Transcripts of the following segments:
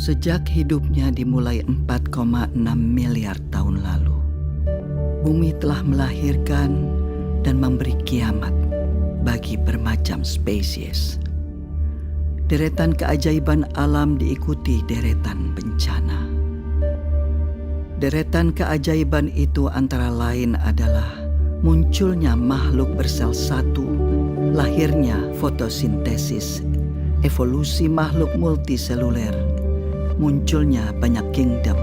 Sejak hidupnya dimulai 4,6 miliar tahun lalu, bumi telah melahirkan dan memberi kiamat bagi bermacam spesies. Deretan keajaiban alam diikuti deretan bencana. Deretan keajaiban itu antara lain adalah munculnya makhluk bersel satu, lahirnya fotosintesis, evolusi makhluk multiseluler, munculnya banyak kingdom.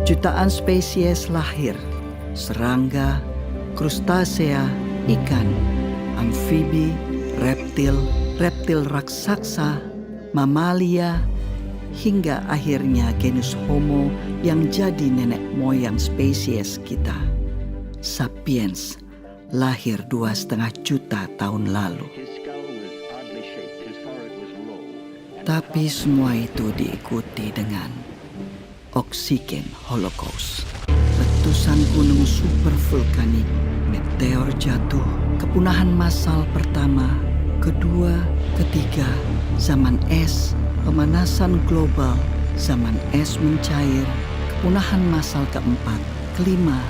Jutaan spesies lahir, serangga, krustasea, ikan, amfibi, reptil raksasa, mamalia, hingga akhirnya genus Homo yang jadi nenek moyang spesies kita. Sapiens lahir 2,5 juta tahun lalu. Tapi semua itu diikuti dengan oksigen holocaust. Letusan gunung supervulkanik, meteor jatuh, kepunahan massal pertama, kedua, ketiga, zaman es, pemanasan global, zaman es mencair, kepunahan massal keempat, kelima,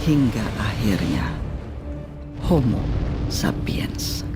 hingga akhirnya Homo sapiens.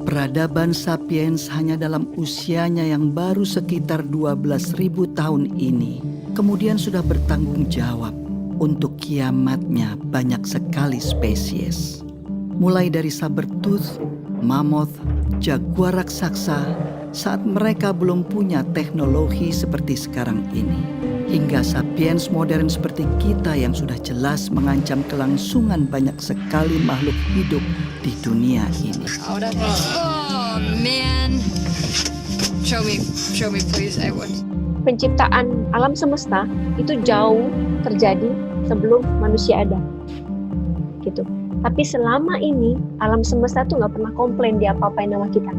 Peradaban sapiens hanya dalam usianya yang baru sekitar 12.000 tahun ini kemudian sudah bertanggung jawab untuk kiamatnya banyak sekali spesies. Mulai dari sabertooth, mammoth, jaguar raksasa saat mereka belum punya teknologi seperti sekarang ini, hingga sapiens modern seperti kita yang sudah jelas mengancam kelangsungan banyak sekali makhluk hidup di dunia ini. Oh man, show me please, I want. Penciptaan alam semesta itu jauh terjadi sebelum manusia ada, gitu. Tapi selama ini alam semesta tuh nggak pernah komplain dia apa-apain sama kita.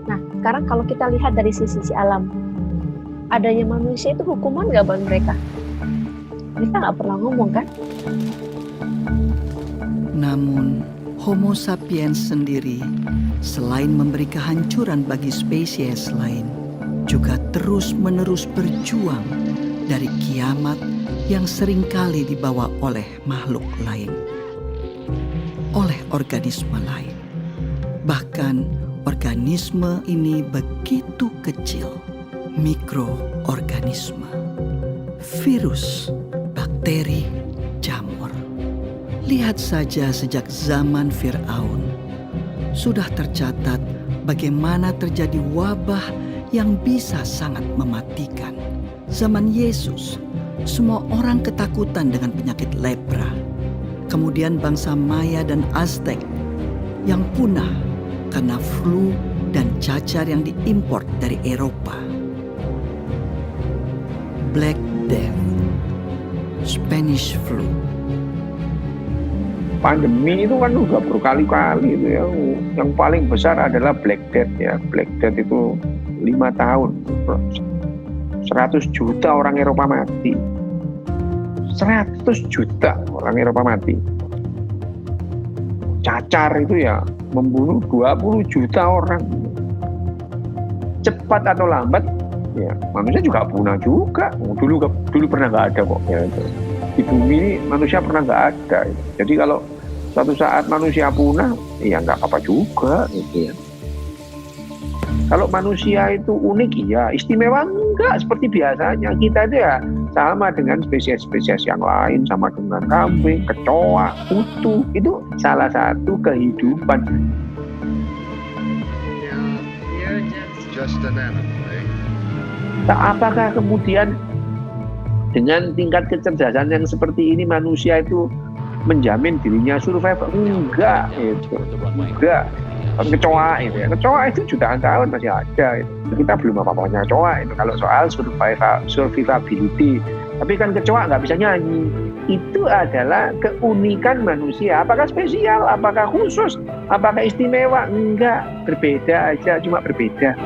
Nah, sekarang kalau kita lihat dari sisi alam, adanya manusia itu hukuman nggak buat mereka? Mereka nggak pernah ngomong kan? Namun, Homo sapiens sendiri selain memberi kehancuran bagi spesies lain, juga terus-menerus berjuang dari kiamat yang seringkali dibawa oleh makhluk lain, oleh organisme lain. Bahkan organisme ini begitu kecil, mikroorganisme, virus, bakteri, jamur. Lihat saja sejak zaman Fir'aun, sudah tercatat bagaimana terjadi wabah yang bisa sangat mematikan. Zaman Yesus, semua orang ketakutan dengan penyakit lepra. Kemudian bangsa Maya dan Aztec yang punah karena flu dan cacar yang diimpor dari Eropa. Black Death, Spanish Flu. Pandemi itu kan udah berkali-kali itu ya. Yang paling besar adalah Black Death ya. Black Death itu 5 tahun. 100 juta orang Eropa mati. 100 juta orang Eropa mati. Cacar itu ya membunuh 20 juta orang. Cepat atau lambat ya manusia juga punah juga. Dulu pernah nggak ada kok ya. Di bumi ini manusia pernah nggak ada. Jadi kalau suatu saat manusia punah, ya nggak apa-apa juga gitu ya. Kalau manusia itu unik, ya istimewa enggak seperti biasanya. Kita itu ya sama dengan spesies-spesies yang lain, sama dengan kambing, kecoa, kutu. Itu salah satu kehidupan. Just an animal, eh? Apakah kemudian dengan tingkat kecerdasan yang seperti ini manusia itu menjamin dirinya survive? Enggak, itu enggak. Kecoa itu ya, kecoa itu jutaan tahun masih ada. Itu. Kita belum apa-apanya kecoa itu kalau soal survivability. Tapi kan kecoa nggak bisa nyanyi. Itu adalah keunikan manusia. Apakah spesial? Apakah khusus? Apakah istimewa? Enggak, berbeda aja, cuma berbeda.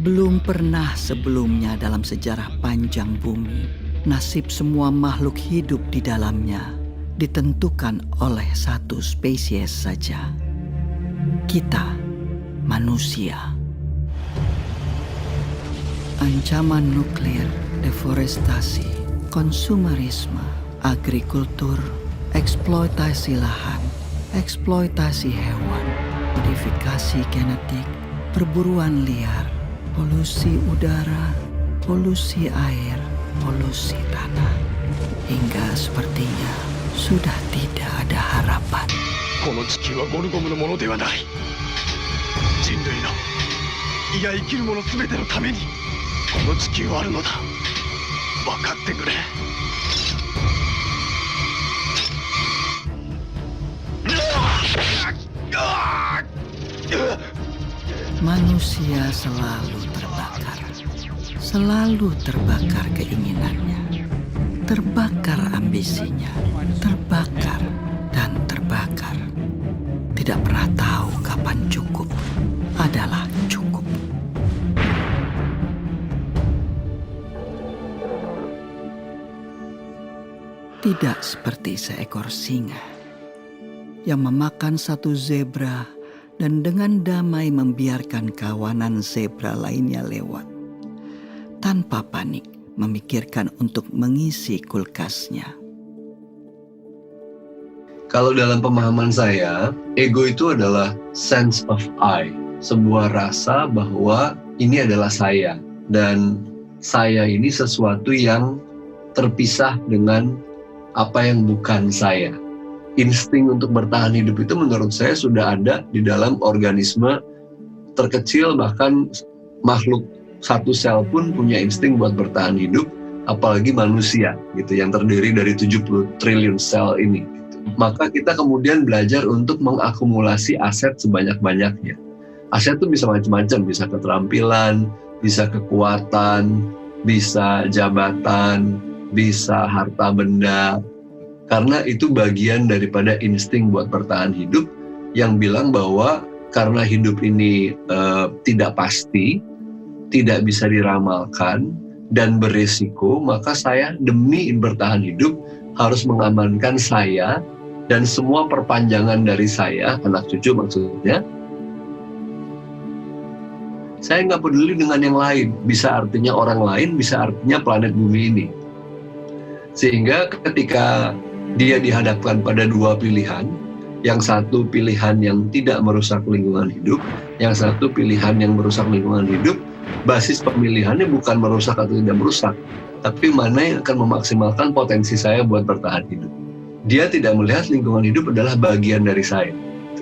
Belum pernah sebelumnya dalam sejarah panjang bumi, nasib semua makhluk hidup di dalamnya ditentukan oleh satu spesies saja. Kita, manusia. Ancaman nuklir, deforestasi, konsumerisme, agrikultur, eksploitasi lahan, eksploitasi hewan, modifikasi genetik, perburuan liar, polusi udara, polusi air, polusi tanah. Hingga sepertinya sudah tidak ada harapan. この地球はゴルゴムのものではない。人類の、いや生きる者すべてのためにこの地球はあるのだ。分かってくれ。Manusia selalu terbakar keinginannya, terbakar ambisinya, terbakar dan terbakar. Tidak pernah tahu kapan cukup adalah cukup. Tidak seperti seekor singa yang memakan satu zebra dan dengan damai membiarkan kawanan zebra lainnya lewat, tanpa panik memikirkan untuk mengisi kulkasnya. Kalau dalam pemahaman saya, ego itu adalah sense of I, sebuah rasa bahwa ini adalah saya, dan saya ini sesuatu yang terpisah dengan apa yang bukan saya. Insting untuk bertahan hidup itu menurut saya sudah ada di dalam organisme terkecil, bahkan makhluk satu sel pun punya insting buat bertahan hidup, apalagi manusia gitu yang terdiri dari 70 triliun sel ini gitu. Maka kita kemudian belajar untuk mengakumulasi aset sebanyak-banyaknya. Aset itu bisa macam-macam, bisa keterampilan, bisa kekuatan, bisa jabatan, bisa harta benda. Karena itu bagian daripada insting buat bertahan hidup yang bilang bahwa karena hidup ini tidak pasti, tidak bisa diramalkan, dan beresiko, maka saya demi bertahan hidup harus mengamankan saya dan semua perpanjangan dari saya, anak cucu maksudnya. Saya nggak peduli dengan yang lain, bisa artinya orang lain, bisa artinya planet bumi ini. Sehingga ketika dia dihadapkan pada dua pilihan, yang satu pilihan yang tidak merusak lingkungan hidup, yang satu pilihan yang merusak lingkungan hidup, basis pemilihannya bukan merusak atau tidak merusak, tapi mana yang akan memaksimalkan potensi saya buat bertahan hidup. Dia tidak melihat lingkungan hidup adalah bagian dari saya.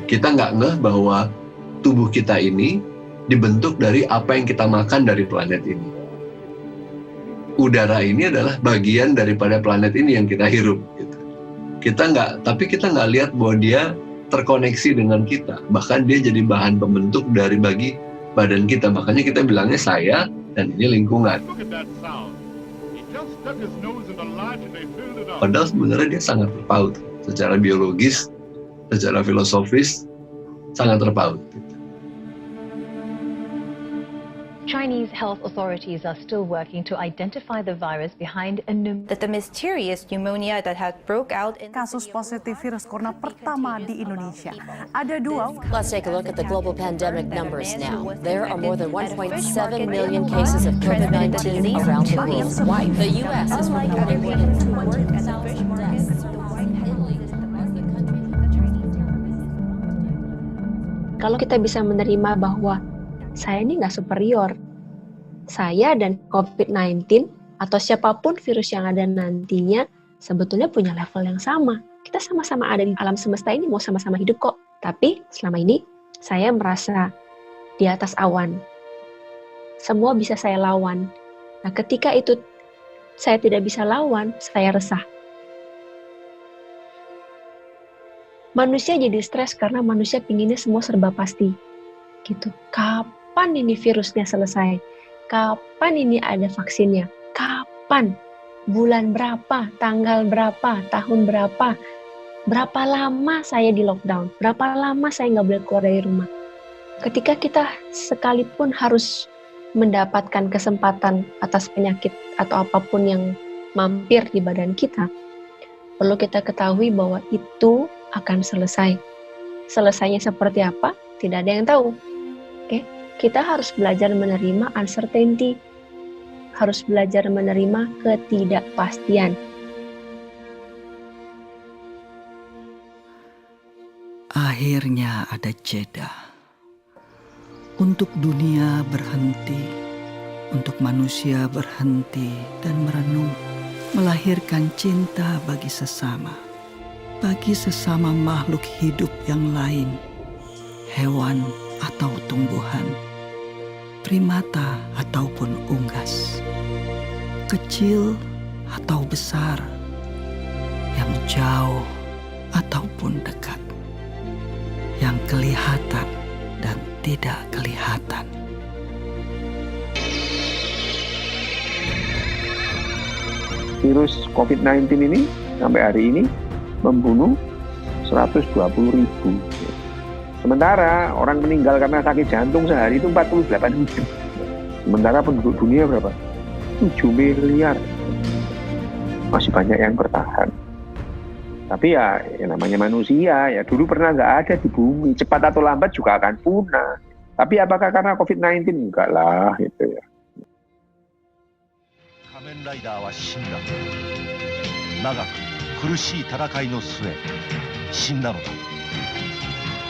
Kita nggak ngeh bahwa tubuh kita ini dibentuk dari apa yang kita makan dari planet ini. udara ini adalah bagian daripada planet ini yang kita hirup. Gitu. Tapi kita nggak lihat bahwa dia terkoneksi dengan kita. Bahkan dia jadi bahan pembentuk dari bagi badan kita. Makanya kita bilangnya saya dan ini lingkungan. Padahal sebenarnya dia sangat terpaut. Secara biologis, secara filosofis, sangat terpaut. Chinese health authorities are still working to identify the virus behind a That the mysterious pneumonia that had broke out in Kasus positif virus corona pertama di Indonesia. Ada 2. Let's take a look at the global pandemic numbers now. There are more than 1.7 million cases of COVID-19 around the world. The U.S. is reporting more than 200,000 deaths. Kalau kita bisa menerima bahwa saya ini nggak superior, saya dan COVID-19 atau siapapun virus yang ada nantinya sebetulnya punya level yang sama. Kita sama-sama ada di alam semesta ini, mau sama-sama hidup kok. Tapi selama ini saya merasa di atas awan. Semua bisa saya lawan. Nah, ketika itu saya tidak bisa lawan, saya resah. Manusia jadi stres karena manusia pinginnya semua serba pasti. Gitu. Kapan ini virusnya selesai? Kapan ini ada vaksinnya? Kapan? Bulan berapa? Tanggal berapa? Tahun berapa? Berapa lama saya di lockdown? Berapa lama saya nggak boleh keluar dari rumah? Ketika kita sekalipun harus mendapatkan kesempatan atas penyakit atau apapun yang mampir di badan kita, perlu kita ketahui bahwa itu akan selesai. Selesainya seperti apa? Tidak ada yang tahu. Oke? Kita harus belajar menerima uncertainty, harus belajar menerima ketidakpastian. Akhirnya ada jeda. Untuk dunia berhenti, untuk manusia berhenti dan merenung, melahirkan cinta bagi sesama makhluk hidup yang lain, hewan atau tumbuhan, primata ataupun unggas, kecil atau besar, yang jauh ataupun dekat, yang kelihatan dan tidak kelihatan. Virus COVID-19 ini sampai hari ini membunuh 120.000. Sementara orang meninggal karena sakit jantung sehari itu 48.000. Sementara penduduk dunia berapa? 7 miliar. Masih banyak yang bertahan. Tapi ya namanya manusia, ya dulu pernah nggak ada di bumi. Cepat atau lambat juga akan punah. Tapi apakah karena COVID-19? Enggak lah, gitu ya. Kamen Rider wa shinda. Nagaku kurushii tarakai no sue shinda no da.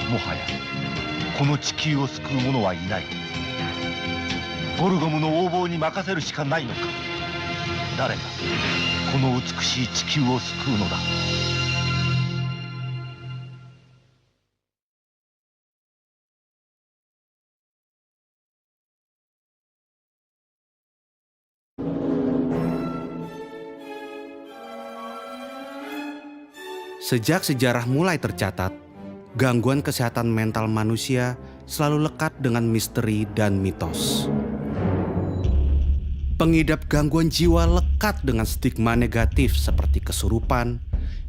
もはやこの地球を救う者はいない。ゴルゴムの横暴に任せるしかないのか。誰がこの美しい地球を救うのだ。Sejak sejarah mulai tercatat, gangguan kesehatan mental manusia selalu lekat dengan misteri dan mitos. Pengidap gangguan jiwa lekat dengan stigma negatif seperti kesurupan,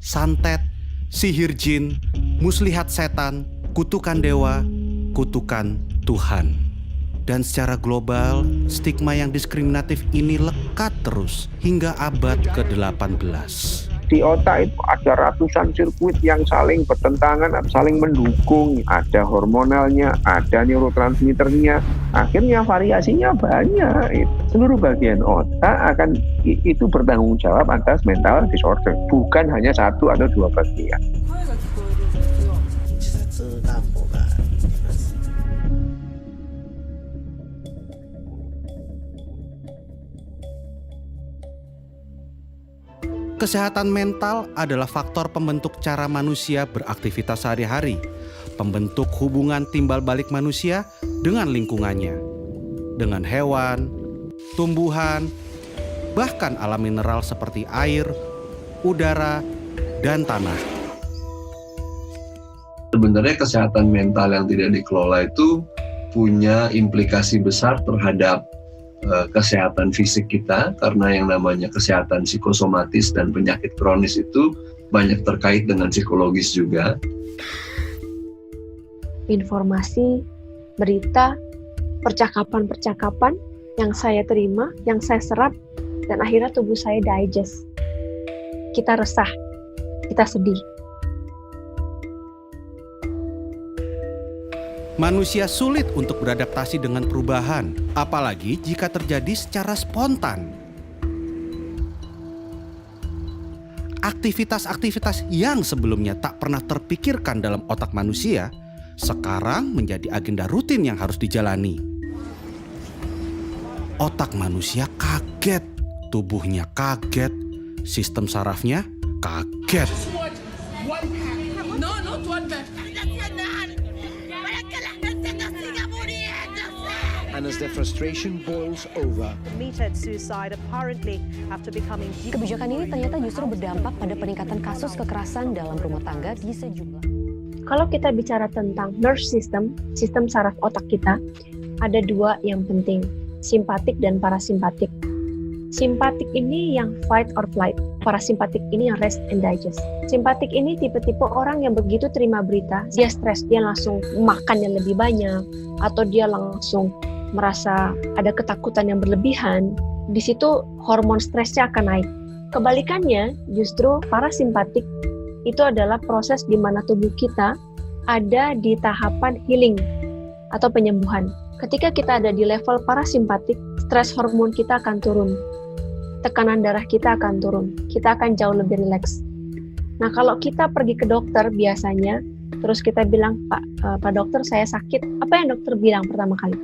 santet, sihir jin, muslihat setan, kutukan dewa, kutukan Tuhan. Dan secara global, stigma yang diskriminatif ini lekat terus hingga abad ke-18. Di otak itu ada ratusan sirkuit yang saling bertentangan, saling mendukung. Ada hormonalnya, ada neurotransmitternya. Akhirnya variasinya banyak. Seluruh bagian otak akan itu bertanggung jawab atas mental disorder. Bukan hanya satu atau dua bagian. Kesehatan mental adalah faktor pembentuk cara manusia beraktivitas sehari-hari, pembentuk hubungan timbal balik manusia dengan lingkungannya, dengan hewan, tumbuhan, bahkan alam mineral seperti air, udara, dan tanah. Sebenarnya kesehatan mental yang tidak dikelola itu punya implikasi besar terhadap kesehatan fisik kita, karena yang namanya kesehatan psikosomatis dan penyakit kronis itu banyak terkait dengan psikologis juga. Informasi, berita, percakapan-percakapan yang saya terima, yang saya serap, dan akhirnya tubuh saya digest. Kita resah, kita sedih. Manusia sulit untuk beradaptasi dengan perubahan, apalagi jika terjadi secara spontan. Aktivitas-aktivitas yang sebelumnya tak pernah terpikirkan dalam otak manusia, sekarang menjadi agenda rutin yang harus dijalani. Otak manusia kaget, tubuhnya kaget, sistem sarafnya kaget. And as their frustration boils over, Committed suicide apparently after becoming. Kebijakan ini ternyata justru berdampak pada peningkatan kasus kekerasan dalam rumah tangga di sejumlah. Kalau kita bicara tentang nervous system, sistem saraf otak kita, ada dua yang penting, simpatik dan parasimpatik. Simpatik ini yang fight or flight, parasimpatik ini yang rest and digest. Simpatik ini tipe-tipe orang yang begitu terima berita, dia stres, dia langsung makan yang lebih banyak, atau dia langsung merasa ada ketakutan yang berlebihan. Di situ hormon stresnya akan naik. Kebalikannya, justru parasimpatik itu adalah proses di mana tubuh kita ada di tahapan healing atau penyembuhan. Ketika kita ada di level parasimpatik, stres hormon kita akan turun. Tekanan darah kita akan turun. Kita akan jauh lebih rileks. Nah, kalau kita pergi ke dokter biasanya, terus kita bilang, Pak dokter saya sakit. Apa yang dokter bilang pertama kali?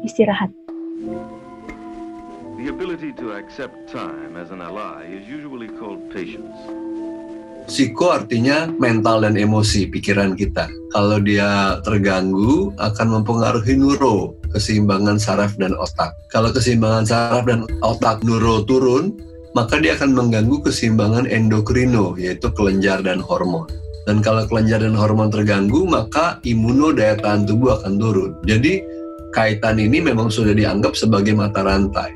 Istirahat. The ability to accept time as an ally is usually called patience. Psiko artinya mental dan emosi, pikiran kita. Kalau dia terganggu, akan mempengaruhi neuro, keseimbangan saraf dan otak. Kalau keseimbangan saraf dan otak neuro turun, maka dia akan mengganggu keseimbangan endokrino, yaitu kelenjar dan hormon. Dan kalau kelenjar dan hormon terganggu, maka imuno, daya tahan tubuh akan turun. Jadi, kaitan ini memang sudah dianggap sebagai mata rantai.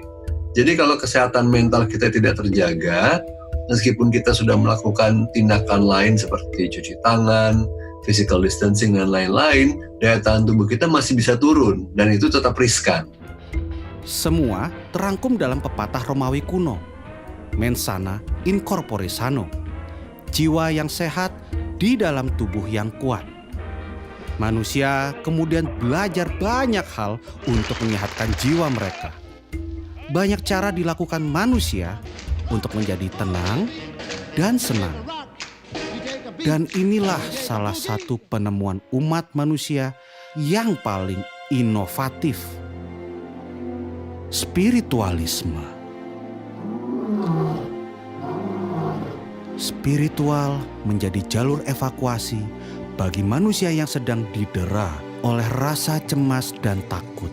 Jadi kalau kesehatan mental kita tidak terjaga, meskipun kita sudah melakukan tindakan lain seperti cuci tangan, physical distancing, dan lain-lain, daya tahan tubuh kita masih bisa turun, dan itu tetap riskan. Semua terangkum dalam pepatah Romawi kuno, mens sana in corpore sano, jiwa yang sehat di dalam tubuh yang kuat. Manusia kemudian belajar banyak hal untuk menyehatkan jiwa mereka. Banyak cara dilakukan manusia untuk menjadi tenang dan senang. Dan inilah salah satu penemuan umat manusia yang paling inovatif. Spiritualisme. Spiritual menjadi jalur evakuasi bagi manusia yang sedang didera oleh rasa cemas dan takut.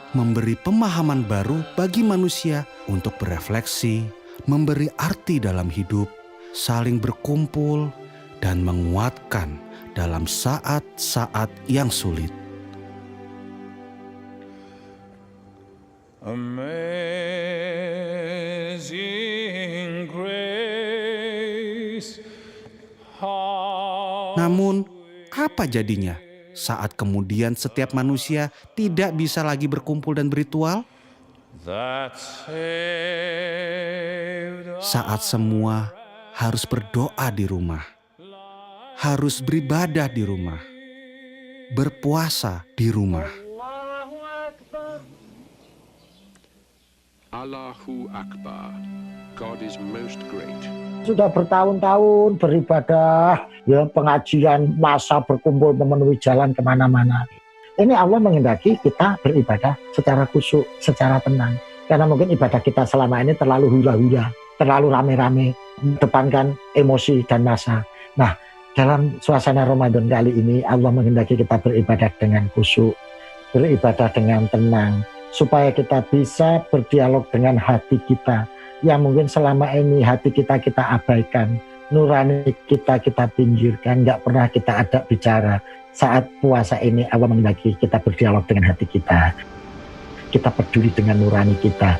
Memberi pemahaman baru bagi manusia untuk berefleksi, memberi arti dalam hidup, saling berkumpul, dan menguatkan dalam saat-saat yang sulit. Amazing grace. Namun, apa jadinya saat kemudian setiap manusia tidak bisa lagi berkumpul dan berritual? Saat semua harus berdoa di rumah, harus beribadah di rumah, berpuasa di rumah. Allahu Akbar. God is most great. Sudah bertahun-tahun beribadah, ya pengajian, masa berkumpul memenuhi jalan kemana-mana. Ini Allah menghendaki kita beribadah secara khusyuk, secara tenang. Karena mungkin ibadah kita selama ini terlalu hura-hura, terlalu rame-rame, mendepankan emosi dan massa. Nah, dalam suasana Ramadan kali ini Allah menghendaki kita beribadah dengan khusyuk, beribadah dengan tenang, supaya kita bisa berdialog dengan hati kita yang mungkin selama ini hati kita abaikan, nurani kita pinggirkan, nggak pernah kita ajak bicara. Saat puasa ini Allah menghendaki kita berdialog dengan hati kita peduli dengan nurani kita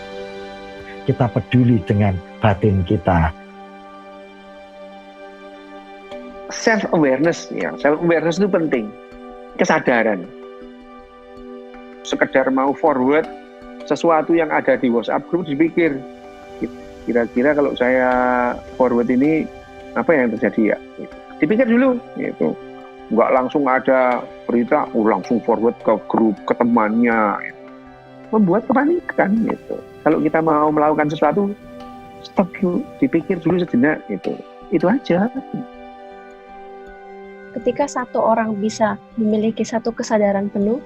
peduli dengan batin kita. Self awareness itu penting, kesadaran. Sekedar mau forward sesuatu yang ada di WhatsApp group, dipikir kira-kira kalau saya forward ini apa yang terjadi ya, dipikir dulu gitu. Nggak langsung ada berita langsung forward ke grup, ke temannya, membuat kepanikan gitu. Kalau kita mau melakukan sesuatu, stop dulu, dipikir dulu sejenak gitu. Itu aja. Ketika satu orang bisa memiliki satu kesadaran penuh,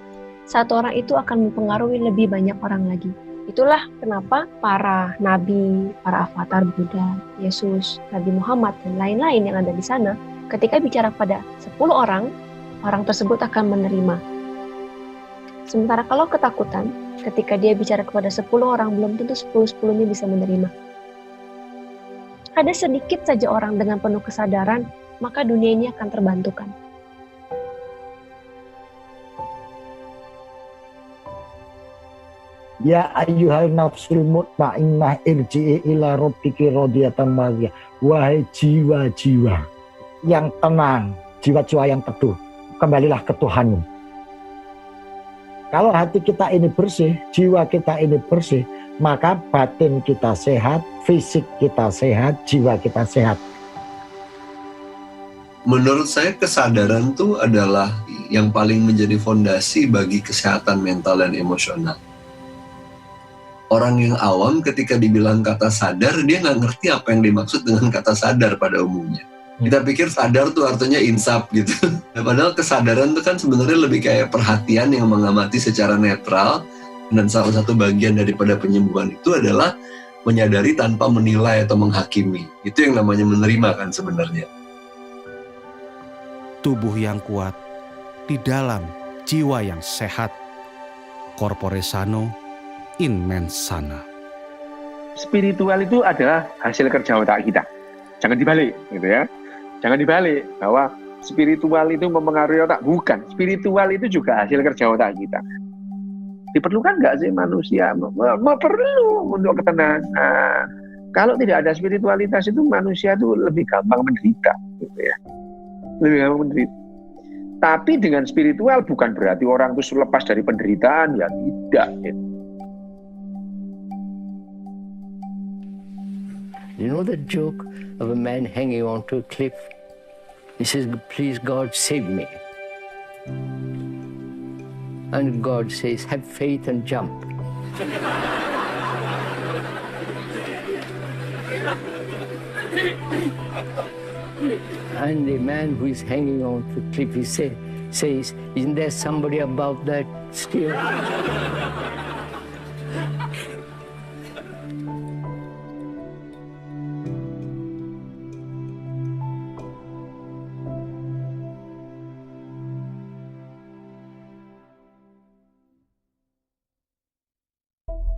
satu orang itu akan mempengaruhi lebih banyak orang lagi. Itulah kenapa para nabi, para avatar Buddha, Yesus, Nabi Muhammad, dan lain-lain yang ada di sana, ketika bicara pada 10 orang, orang tersebut akan menerima. Sementara kalau ketakutan, ketika dia bicara kepada 10 orang, belum tentu 10-10-nya bisa menerima. Ada sedikit saja orang dengan penuh kesadaran, maka dunia ini akan terbantukan. Ya ayyuhal nafsul mutmainnah irji'i ila rabbiki radiyatan mardiyah. Wahai jiwa-jiwa yang tenang, jiwa-jiwa yang teduh, kembalilah ke Tuhanmu. Kalau hati kita ini bersih, jiwa kita ini bersih, maka batin kita sehat, fisik kita sehat, jiwa kita sehat. Menurut saya kesadaran itu adalah yang paling menjadi fondasi bagi kesehatan mental dan emosional. Orang yang awam ketika dibilang kata sadar, dia nggak ngerti apa yang dimaksud dengan kata sadar pada umumnya. Kita pikir sadar tuh artinya insaf gitu. Padahal kesadaran itu kan sebenarnya lebih kayak perhatian yang mengamati secara netral, dan salah satu bagian daripada penyembuhan itu adalah menyadari tanpa menilai atau menghakimi. Itu yang namanya menerima kan sebenarnya. Tubuh yang kuat di dalam jiwa yang sehat. Corpore sano in mens sana. Spiritual itu adalah hasil kerja otak kita. Jangan dibalik, gitu ya. Jangan dibalik bahwa spiritual itu mempengaruhi otak. Bukan, spiritual itu juga hasil kerja otak kita. Diperlukan nggak sih manusia? Perlu untuk ketenangan. Kalau tidak ada spiritualitas itu manusia itu lebih gampang menderita, gitu ya. Lebih gampang menderita. Tapi dengan spiritual bukan berarti orang itu lepas dari penderitaan, ya tidak. Gitu. You know the joke of a man hanging onto a cliff? He says, "Please God, save me." And God says, "Have faith and jump." And the man who is hanging on to the cliff, he says, "Isn't there somebody above that still?"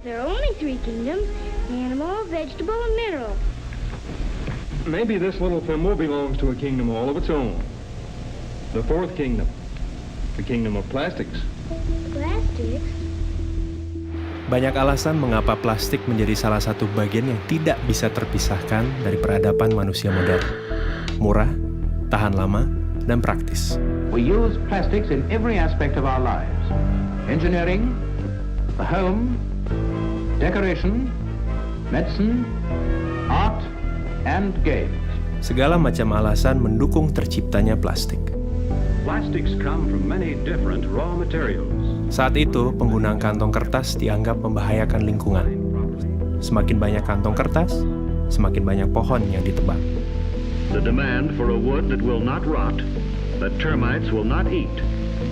There are only three kingdoms: animal, vegetable, and mineral. Maybe this little thimble belongs to a kingdom all of its own. The fourth kingdom. The kingdom of plastics. Plastics? Banyak alasan mengapa plastik menjadi salah satu bagian yang tidak bisa terpisahkan dari peradaban manusia modern. Murah, tahan lama, dan praktis. We use plastics in every aspect of our lives. Engineering, the home, decoration, medicine, art, and games. Segala macam alasan mendukung terciptanya plastik. Plastics come from many different raw materials. Saat itu, penggunaan kantong kertas dianggap membahayakan lingkungan. Semakin banyak kantong kertas, semakin banyak pohon yang ditebang. The demand for a wood that will not rot, that termites will not eat,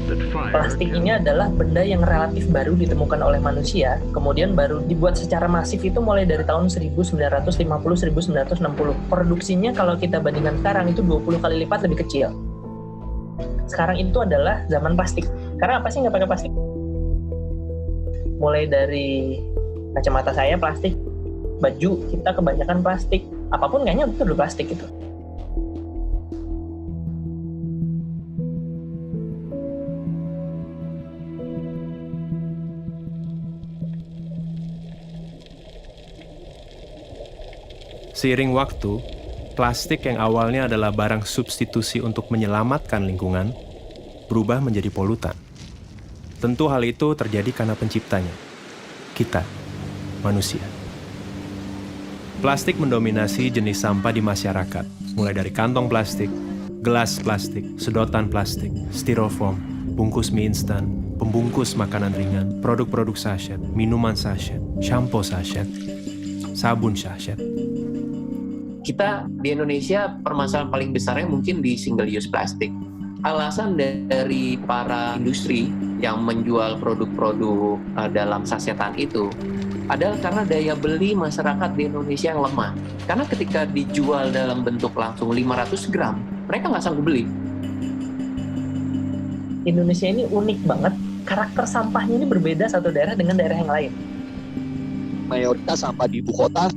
that fire... Plastik ini adalah benda yang relatif baru ditemukan oleh manusia, kemudian baru dibuat secara masif itu mulai dari tahun 1950-1960. Produksinya kalau kita bandingkan sekarang itu 20 kali lipat lebih kecil. Sekarang itu adalah zaman plastik. Karena apa sih nggak pakai plastik? mulai dari kacamata saya plastik, baju kita kebanyakan plastik, apapun kayaknya itu udah plastik gitu. Seiring waktu, plastik yang awalnya adalah barang substitusi untuk menyelamatkan lingkungan berubah menjadi polutan. Tentu hal itu terjadi karena penciptanya, kita, manusia. Plastik mendominasi jenis sampah di masyarakat, mulai dari kantong plastik, gelas plastik, sedotan plastik, styrofoam, bungkus mie instan, pembungkus makanan ringan, produk-produk sachet, minuman sachet, shampoo sachet, sabun sachet. Kita di Indonesia permasalahan paling besarnya mungkin di single use plastik. Alasan dari para industri yang menjual produk-produk dalam sasetan itu adalah karena daya beli masyarakat di Indonesia yang lemah. Karena ketika dijual dalam bentuk langsung 500 gram, mereka nggak sanggup beli. Indonesia ini unik banget, karakter sampahnya ini berbeda satu daerah dengan daerah yang lain. Mayoritas sampah di ibu kota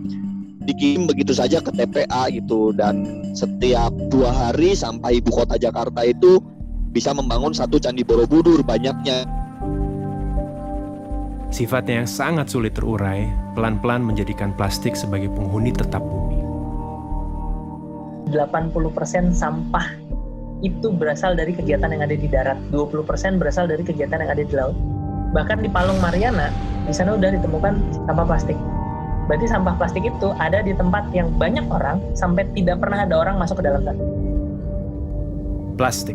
dikirim begitu saja ke TPA gitu, dan setiap 2 hari sampah ibu kota Jakarta itu bisa membangun 1 candi Borobudur banyaknya. Sifatnya yang sangat sulit terurai, pelan-pelan menjadikan plastik sebagai penghuni tetap bumi. 80% sampah itu berasal dari kegiatan yang ada di darat, 20% berasal dari kegiatan yang ada di laut. Bahkan di Palung Mariana, di sana udah ditemukan sampah plastik. Berarti sampah plastik itu ada di tempat yang banyak orang sampai tidak pernah ada orang masuk ke dalam sana. Plastik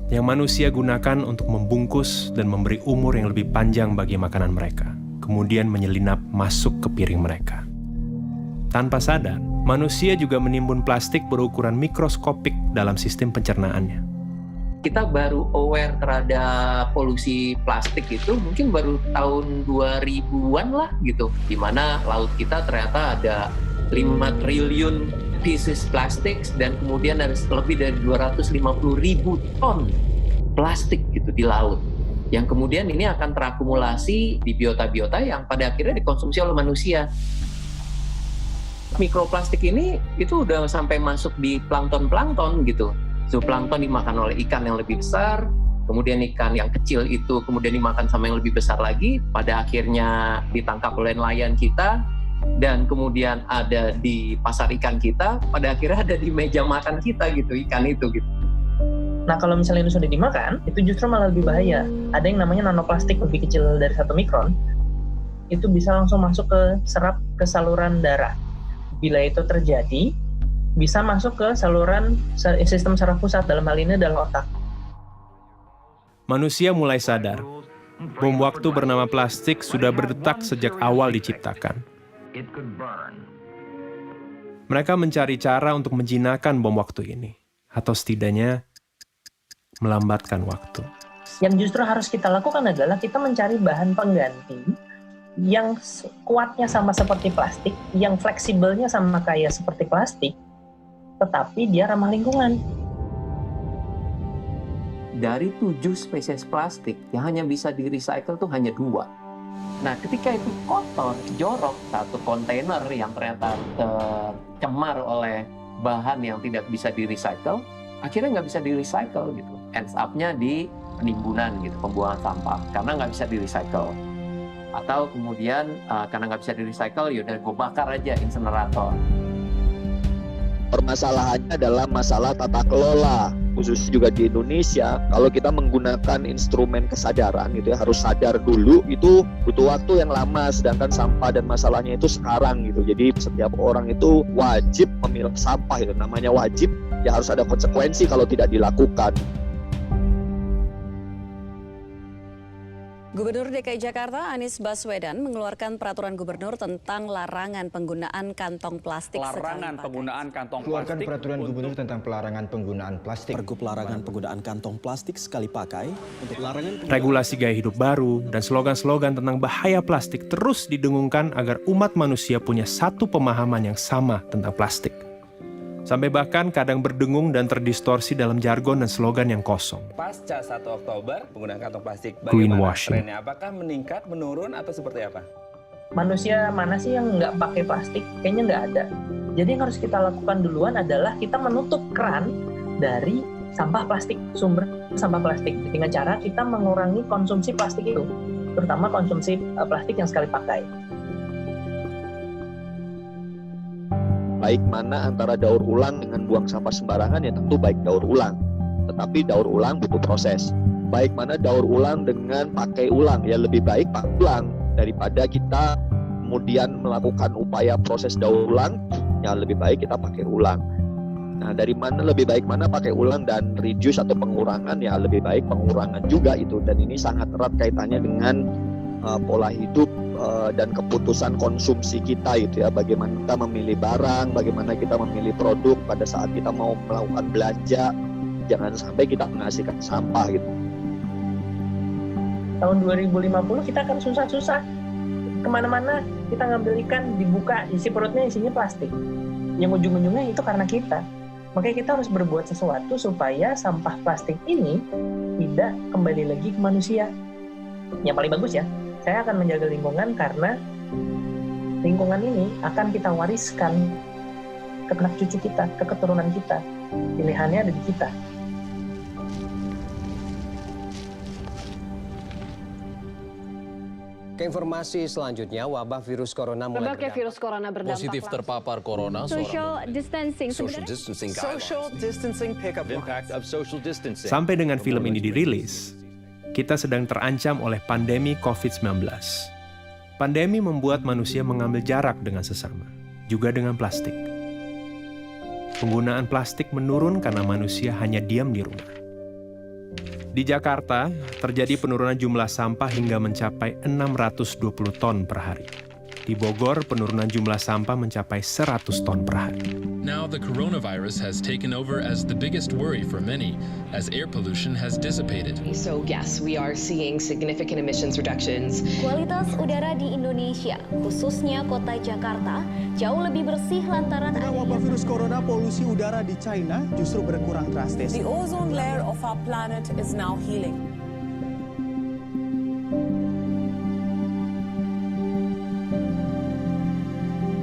yang manusia gunakan untuk membungkus dan memberi umur yang lebih panjang bagi makanan mereka, kemudian menyelinap masuk ke piring mereka. Tanpa sadar, manusia juga menimbun plastik berukuran mikroskopik dalam sistem pencernaannya. Kita baru aware terhadap polusi plastik itu mungkin baru tahun 2000-an lah gitu, di mana laut kita ternyata ada 5 triliun pieces plastik dan kemudian ada lebih dari 250.000 ton plastik gitu di laut, yang kemudian ini akan terakumulasi di biota-biota yang pada akhirnya dikonsumsi oleh manusia. Mikroplastik ini itu udah sampai masuk di plankton gitu. Zooplankton dimakan oleh ikan yang lebih besar, kemudian ikan yang kecil itu kemudian dimakan sama yang lebih besar lagi, pada akhirnya ditangkap oleh nelayan kita, dan kemudian ada di pasar ikan kita, pada akhirnya ada di meja makan kita gitu, ikan itu gitu. Nah kalau misalnya ini sudah dimakan, itu justru malah lebih bahaya. Ada yang namanya nanoplastik lebih kecil dari 1 mikron, itu bisa langsung masuk ke saluran darah. Bila itu terjadi, bisa masuk ke saluran sistem saraf pusat, dalam hal ini adalah otak. Manusia mulai sadar, bom waktu bernama plastik sudah berdetak sejak awal diciptakan. Mereka mencari cara untuk menjinakkan bom waktu ini, atau setidaknya melambatkan waktu. Yang justru harus kita lakukan adalah kita mencari bahan pengganti yang kuatnya sama seperti plastik, yang fleksibelnya sama kayak seperti plastik, tetapi dia ramah lingkungan. Dari 7 spesies plastik yang hanya bisa di-recycle tuh hanya 2. Nah, ketika itu kotor, jorok, 1 kontainer yang ternyata tercemar oleh bahan yang tidak bisa di-recycle, akhirnya nggak bisa di-recycle gitu. Ends up-nya di penimbunan gitu, pembuangan sampah, karena nggak bisa di-recycle. Atau kemudian karena nggak bisa di-recycle, yaudah gue bakar aja insenerator. Permasalahannya adalah masalah tata kelola, khususnya juga di Indonesia. Kalau kita menggunakan instrumen kesadaran gitu ya, harus sadar dulu, itu butuh waktu yang lama, sedangkan sampah dan masalahnya itu sekarang gitu. Jadi setiap orang itu wajib memilah sampah, itu namanya wajib, ya harus ada konsekuensi kalau tidak dilakukan. Gubernur DKI Jakarta Anies Baswedan mengeluarkan peraturan gubernur tentang larangan penggunaan kantong plastik. Larangan penggunaan kantong plastik. Keluarkan peraturan gubernur tentang pelarangan penggunaan plastik. Pergub larangan penggunaan kantong plastik sekali pakai untuk larangan regulasi gaya hidup baru dan slogan-slogan tentang bahaya plastik terus didengungkan agar umat manusia punya satu pemahaman yang sama tentang plastik. Sampai bahkan kadang berdengung dan terdistorsi dalam jargon dan slogan yang kosong. Pasca 1 Oktober, penggunaan kantong plastik Greenwashing. trennya? Apakah meningkat, menurun, atau seperti apa? Manusia mana sih yang nggak pakai plastik? Kayaknya nggak ada. Jadi yang harus kita lakukan duluan adalah kita menutup keran dari sampah plastik, sumber sampah plastik. Dengan cara kita mengurangi konsumsi plastik itu, terutama konsumsi plastik yang sekali pakai. Baik mana antara daur ulang dengan buang sampah sembarangan, ya tentu baik daur ulang. Tetapi daur ulang butuh proses. Baik mana daur ulang dengan pakai ulang, ya lebih baik pakai ulang daripada kita kemudian melakukan upaya proses daur ulang, ya lebih baik kita pakai ulang. Nah, dari mana lebih baik mana pakai ulang dan reduce atau pengurangan, ya lebih baik pengurangan juga itu. Dan ini sangat erat kaitannya dengan pola hidup dan keputusan konsumsi kita itu ya. Bagaimana kita memilih barang, bagaimana kita memilih produk pada saat kita mau melakukan belanja. Jangan sampai kita menghasilkan sampah gitu. Tahun 2050 kita akan susah-susah. Kemana-mana kita ngambil ikan, dibuka, isi perutnya isinya plastik. Yang ujung-ujungnya itu karena kita. Makanya kita harus berbuat sesuatu supaya sampah plastik ini tidak kembali lagi ke manusia. Yang paling bagus ya, saya akan menjaga lingkungan karena lingkungan ini akan kita wariskan ke anak cucu kita, ke keturunan kita. Pilihannya ada di kita. Ke informasi selanjutnya, wabah virus corona mulai Berbagai virus corona berdampak positif terpapar corona. Social distancing. Social distancing pick up impact of social distancing. Sampai dengan film ini dirilis, kita sedang terancam oleh pandemi COVID-19. Pandemi membuat manusia mengambil jarak dengan sesama, juga dengan plastik. Penggunaan plastik menurun karena manusia hanya diam di rumah. Di Jakarta, terjadi penurunan jumlah sampah hingga mencapai 620 ton per hari. Di Bogor, penurunan jumlah sampah mencapai 100 ton per hari. Now the coronavirus has taken over as the biggest worry for many, as air pollution has dissipated. So yes, we are seeing significant emissions reductions. Kualitas udara di Indonesia, khususnya kota Jakarta, jauh lebih bersih lantaran wabah virus corona, polusi udara di China justru berkurang drastis. The ozone layer of our planet is now healing.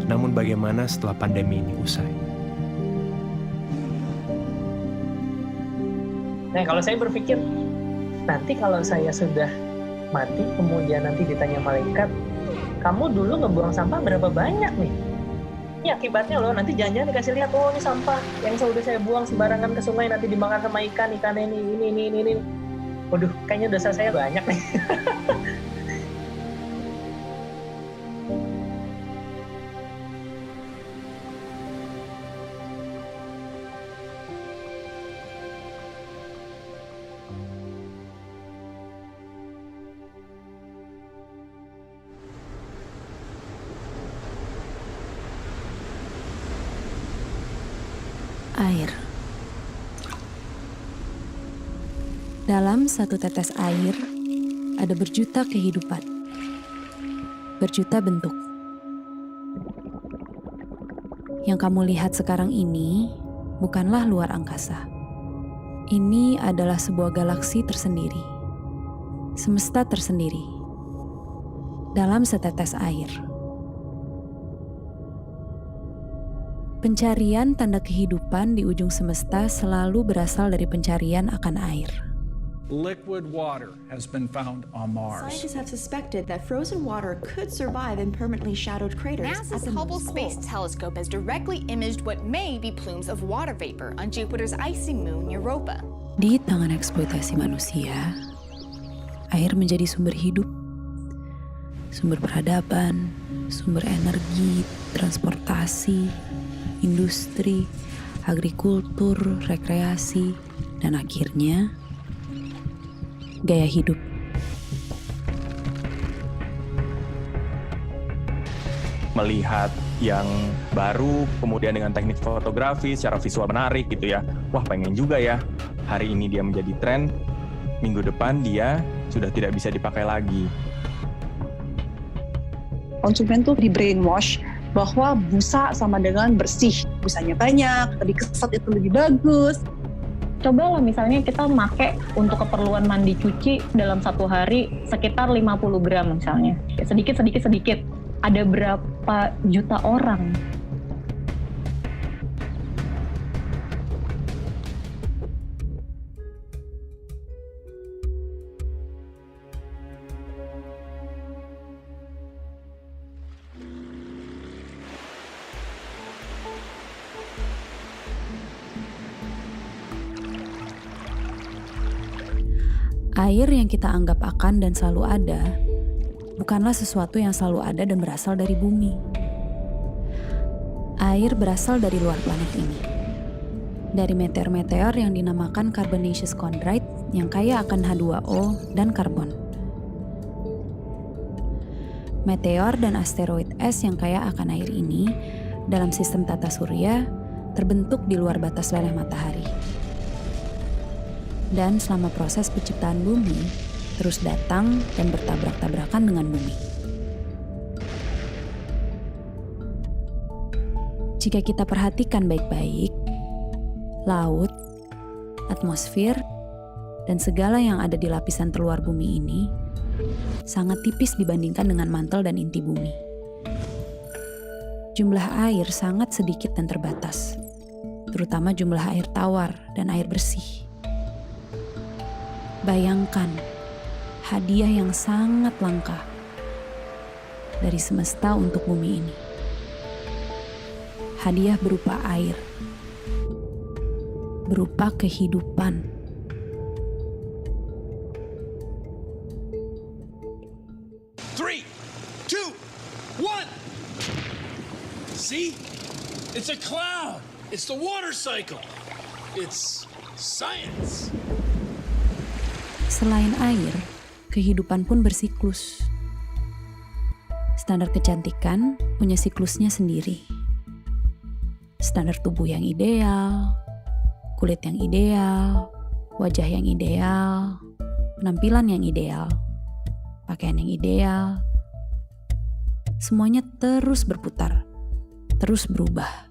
Namun bagaimana setelah pandemi ini usai? Nah, kalau saya berpikir, nanti kalau saya sudah mati, kemudian nanti ditanya malaikat, kamu dulu ngebuang sampah berapa banyak nih? Ini akibatnya loh, nanti jangan-jangan dikasih lihat, oh ini sampah yang sudah saya buang sembarangan ke sungai, nanti dimakan sama ikan ini. Waduh, kayaknya dosa saya banyak nih. Air. Dalam satu tetes air, ada berjuta kehidupan, berjuta bentuk. Yang kamu lihat sekarang ini bukanlah luar angkasa. Ini adalah sebuah galaksi tersendiri, semesta tersendiri, dalam setetes air. Pencarian tanda kehidupan di ujung semesta selalu berasal dari pencarian akan air. Liquid water has been found on Mars. Scientists have suspected that frozen water could survive in permanently shadowed craters. NASA's Hubble Space Telescope has directly imaged what may be plumes of water vapor on Jupiter's icy moon Europa. Di tangan eksploitasi manusia, air menjadi sumber hidup, sumber peradaban, sumber energi, transportasi, industri, agrikultur, rekreasi, dan akhirnya gaya hidup. Melihat yang baru, kemudian dengan teknik fotografi secara visual menarik gitu ya. Wah, pengen juga ya. Hari ini dia menjadi tren, minggu depan dia sudah tidak bisa dipakai lagi. Konsumen tuh di brainwash bahwa busa sama dengan bersih. Busanya banyak, dikeset itu lebih bagus. Cobalah misalnya kita pakai untuk keperluan mandi cuci dalam satu hari sekitar 50 gram misalnya. Sedikit. Ada berapa juta orang? Air yang kita anggap akan dan selalu ada, bukanlah sesuatu yang selalu ada dan berasal dari bumi. Air berasal dari luar planet ini. Dari meteor-meteor yang dinamakan carbonaceous chondrite yang kaya akan H2O dan karbon. Meteor dan asteroid es yang kaya akan air ini dalam sistem tata surya terbentuk di luar batas leleh matahari. Dan selama proses penciptaan bumi, terus datang dan bertabrak-tabrakan dengan bumi. Jika kita perhatikan baik-baik, laut, atmosfer, dan segala yang ada di lapisan terluar bumi ini sangat tipis dibandingkan dengan mantel dan inti bumi. Jumlah air sangat sedikit dan terbatas, terutama jumlah air tawar dan air bersih. Bayangkan, hadiah yang sangat langka dari semesta untuk bumi ini. Hadiah berupa air, berupa kehidupan. Three, two, one. See? It's a cloud. It's the water cycle. It's science. Selain air, kehidupan pun bersiklus. Standar kecantikan punya siklusnya sendiri. Standar tubuh yang ideal, kulit yang ideal, wajah yang ideal, penampilan yang ideal, pakaian yang ideal. Semuanya terus berputar, terus berubah.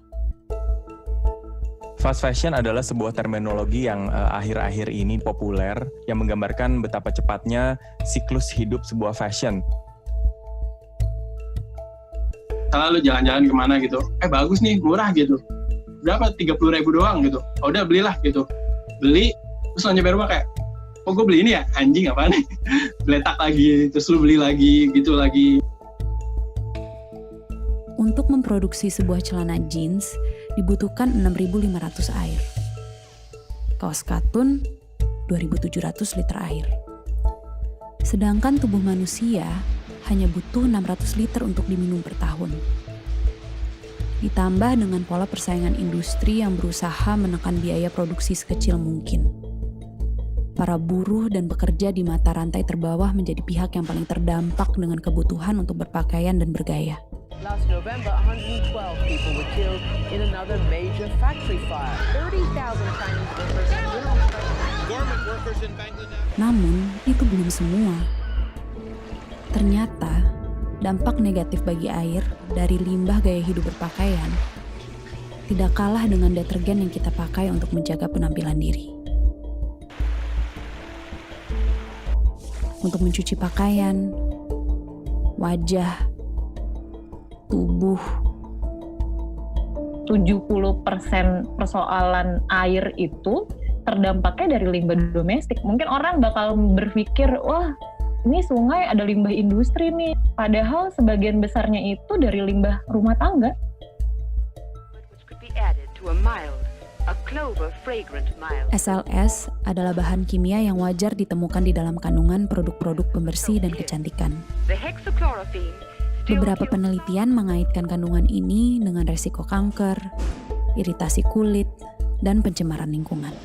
Fast fashion adalah sebuah terminologi yang akhir-akhir ini populer yang menggambarkan betapa cepatnya siklus hidup sebuah fashion. Kalau lu jalan-jalan kemana gitu, bagus nih, murah gitu. Berapa? 30.000 doang gitu. Oh, udah belilah gitu. Beli, terus lo nyampe rumah kayak, oh gue beli ini ya? Anjing apaan nih? Beletak lagi, terus lu beli lagi, gitu lagi. Untuk memproduksi sebuah celana jeans, dibutuhkan 6.500 air. Kaos katun, 2.700 liter air. Sedangkan tubuh manusia hanya butuh 600 liter untuk diminum per tahun. Ditambah dengan pola persaingan industri yang berusaha menekan biaya produksi sekecil mungkin. Para buruh dan pekerja di mata rantai terbawah menjadi pihak yang paling terdampak dengan kebutuhan untuk berpakaian dan bergaya. Last November, 112 people were killed in another major factory fire. 30,000 Chinese workers were on strike. Garment workers in Bangladesh. Namun, itu belum semua. Ternyata, dampak negatif bagi air dari limbah gaya hidup berpakaian tidak kalah dengan detergen yang kita pakai untuk menjaga penampilan diri. Untuk mencuci pakaian, wajah, tubuh. 70% persoalan air itu terdampaknya dari limbah domestik. Mungkin orang bakal berpikir, wah ini sungai ada limbah industri nih. Padahal sebagian besarnya itu dari limbah rumah tangga. SLS adalah bahan kimia yang wajar ditemukan di dalam kandungan produk-produk pembersih dan kecantikan. Beberapa penelitian mengaitkan kandungan ini dengan resiko kanker, iritasi kulit, dan pencemaran lingkungan.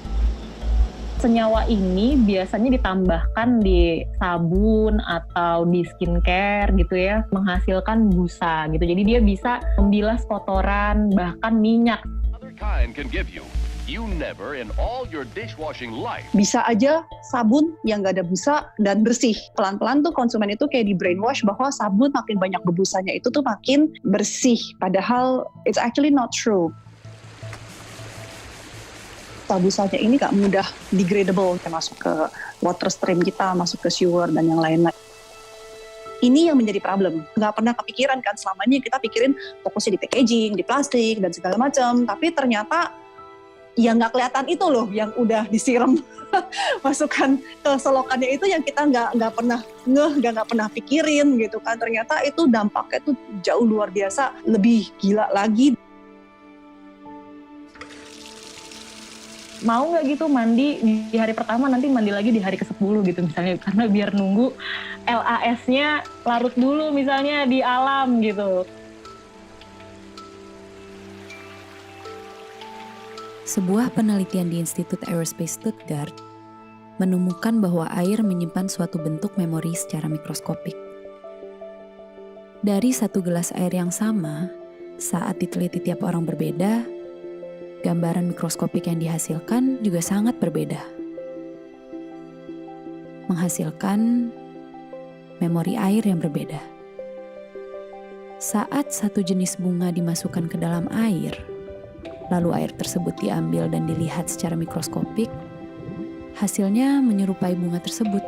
Senyawa ini biasanya ditambahkan di sabun atau di skincare gitu ya, menghasilkan busa gitu. Jadi dia bisa membilas kotoran, bahkan minyak. Other kind can give you you never in all your dishwashing life. Bisa aja sabun yang nggak ada busa dan bersih. Pelan-pelan tuh konsumen itu kayak di brainwash bahwa sabun makin banyak bebusanya itu tuh makin bersih. Padahal it's actually not true. Busanya ini nggak mudah degradable, kayak masuk ke water stream kita, masuk ke sewer dan yang lain-lain. Ini yang menjadi problem. Nggak pernah kepikiran kan, selama ini kita pikirin fokusnya di packaging, di plastik, dan segala macam. Tapi ternyata ya nggak kelihatan itu loh yang udah disiram masukkan ke selokannya itu yang kita nggak pernah nggak pernah pikirin gitu kan. Ternyata itu dampaknya tuh jauh luar biasa, lebih gila lagi. Mau nggak gitu mandi di hari pertama, nanti mandi lagi di hari ke-10 gitu misalnya, karena biar nunggu LAS-nya larut dulu misalnya di alam gitu. Sebuah penelitian di Institut Aerospace Stuttgart menemukan bahwa air menyimpan suatu bentuk memori secara mikroskopik. Dari satu gelas air yang sama, saat diteliti tiap orang berbeda, gambaran mikroskopik yang dihasilkan juga sangat berbeda. Menghasilkan memori air yang berbeda. Saat satu jenis bunga dimasukkan ke dalam air, lalu air tersebut diambil dan dilihat secara mikroskopik, hasilnya menyerupai bunga tersebut.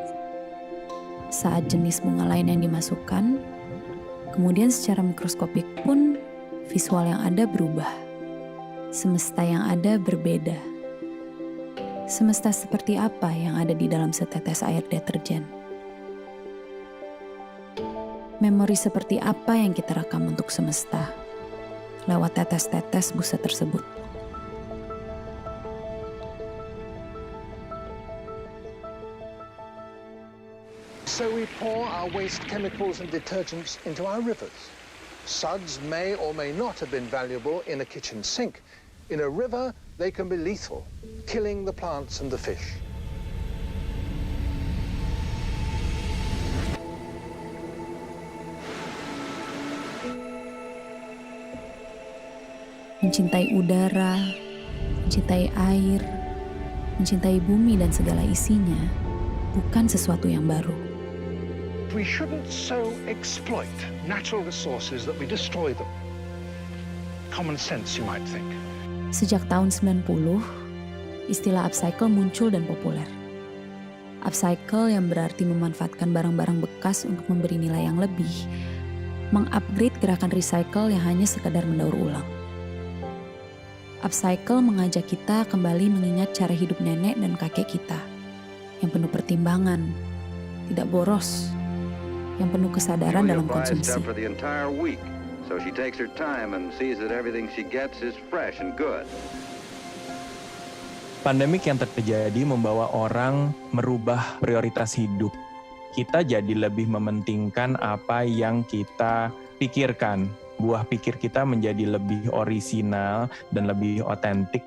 Saat jenis bunga lain yang dimasukkan, kemudian secara mikroskopik pun visual yang ada berubah. Semesta yang ada berbeda. Semesta seperti apa yang ada di dalam setetes air deterjen? Memori seperti apa yang kita rekam untuk semesta lewat tetes-tetes busa tersebut? So we pour our waste chemicals and detergents into our rivers. Suds may or may not have been valuable in a kitchen sink. In a river, they can be lethal, killing the plants and the fish. Mencintai udara, mencintai air, mencintai bumi dan segala isinya bukan sesuatu yang baru. We shouldn't so exploit natural resources that we destroy them. Common sense, you might think. Sejak tahun 90, istilah upcycle muncul dan populer. Upcycle yang berarti memanfaatkan barang-barang bekas untuk memberi nilai yang lebih, mengupgrade gerakan recycle yang hanya sekadar mendaur ulang. Upcycle mengajak kita kembali mengingat cara hidup nenek dan kakek kita, yang penuh pertimbangan, tidak boros, yang penuh kesadaran dalam konsumsi. So she takes her time and sees that everything she gets is fresh and good. Pandemik yang terjadi membawa orang merubah prioritas hidup. Kita jadi lebih mementingkan apa yang kita pikirkan. Buah pikir kita menjadi lebih orisinal dan lebih otentik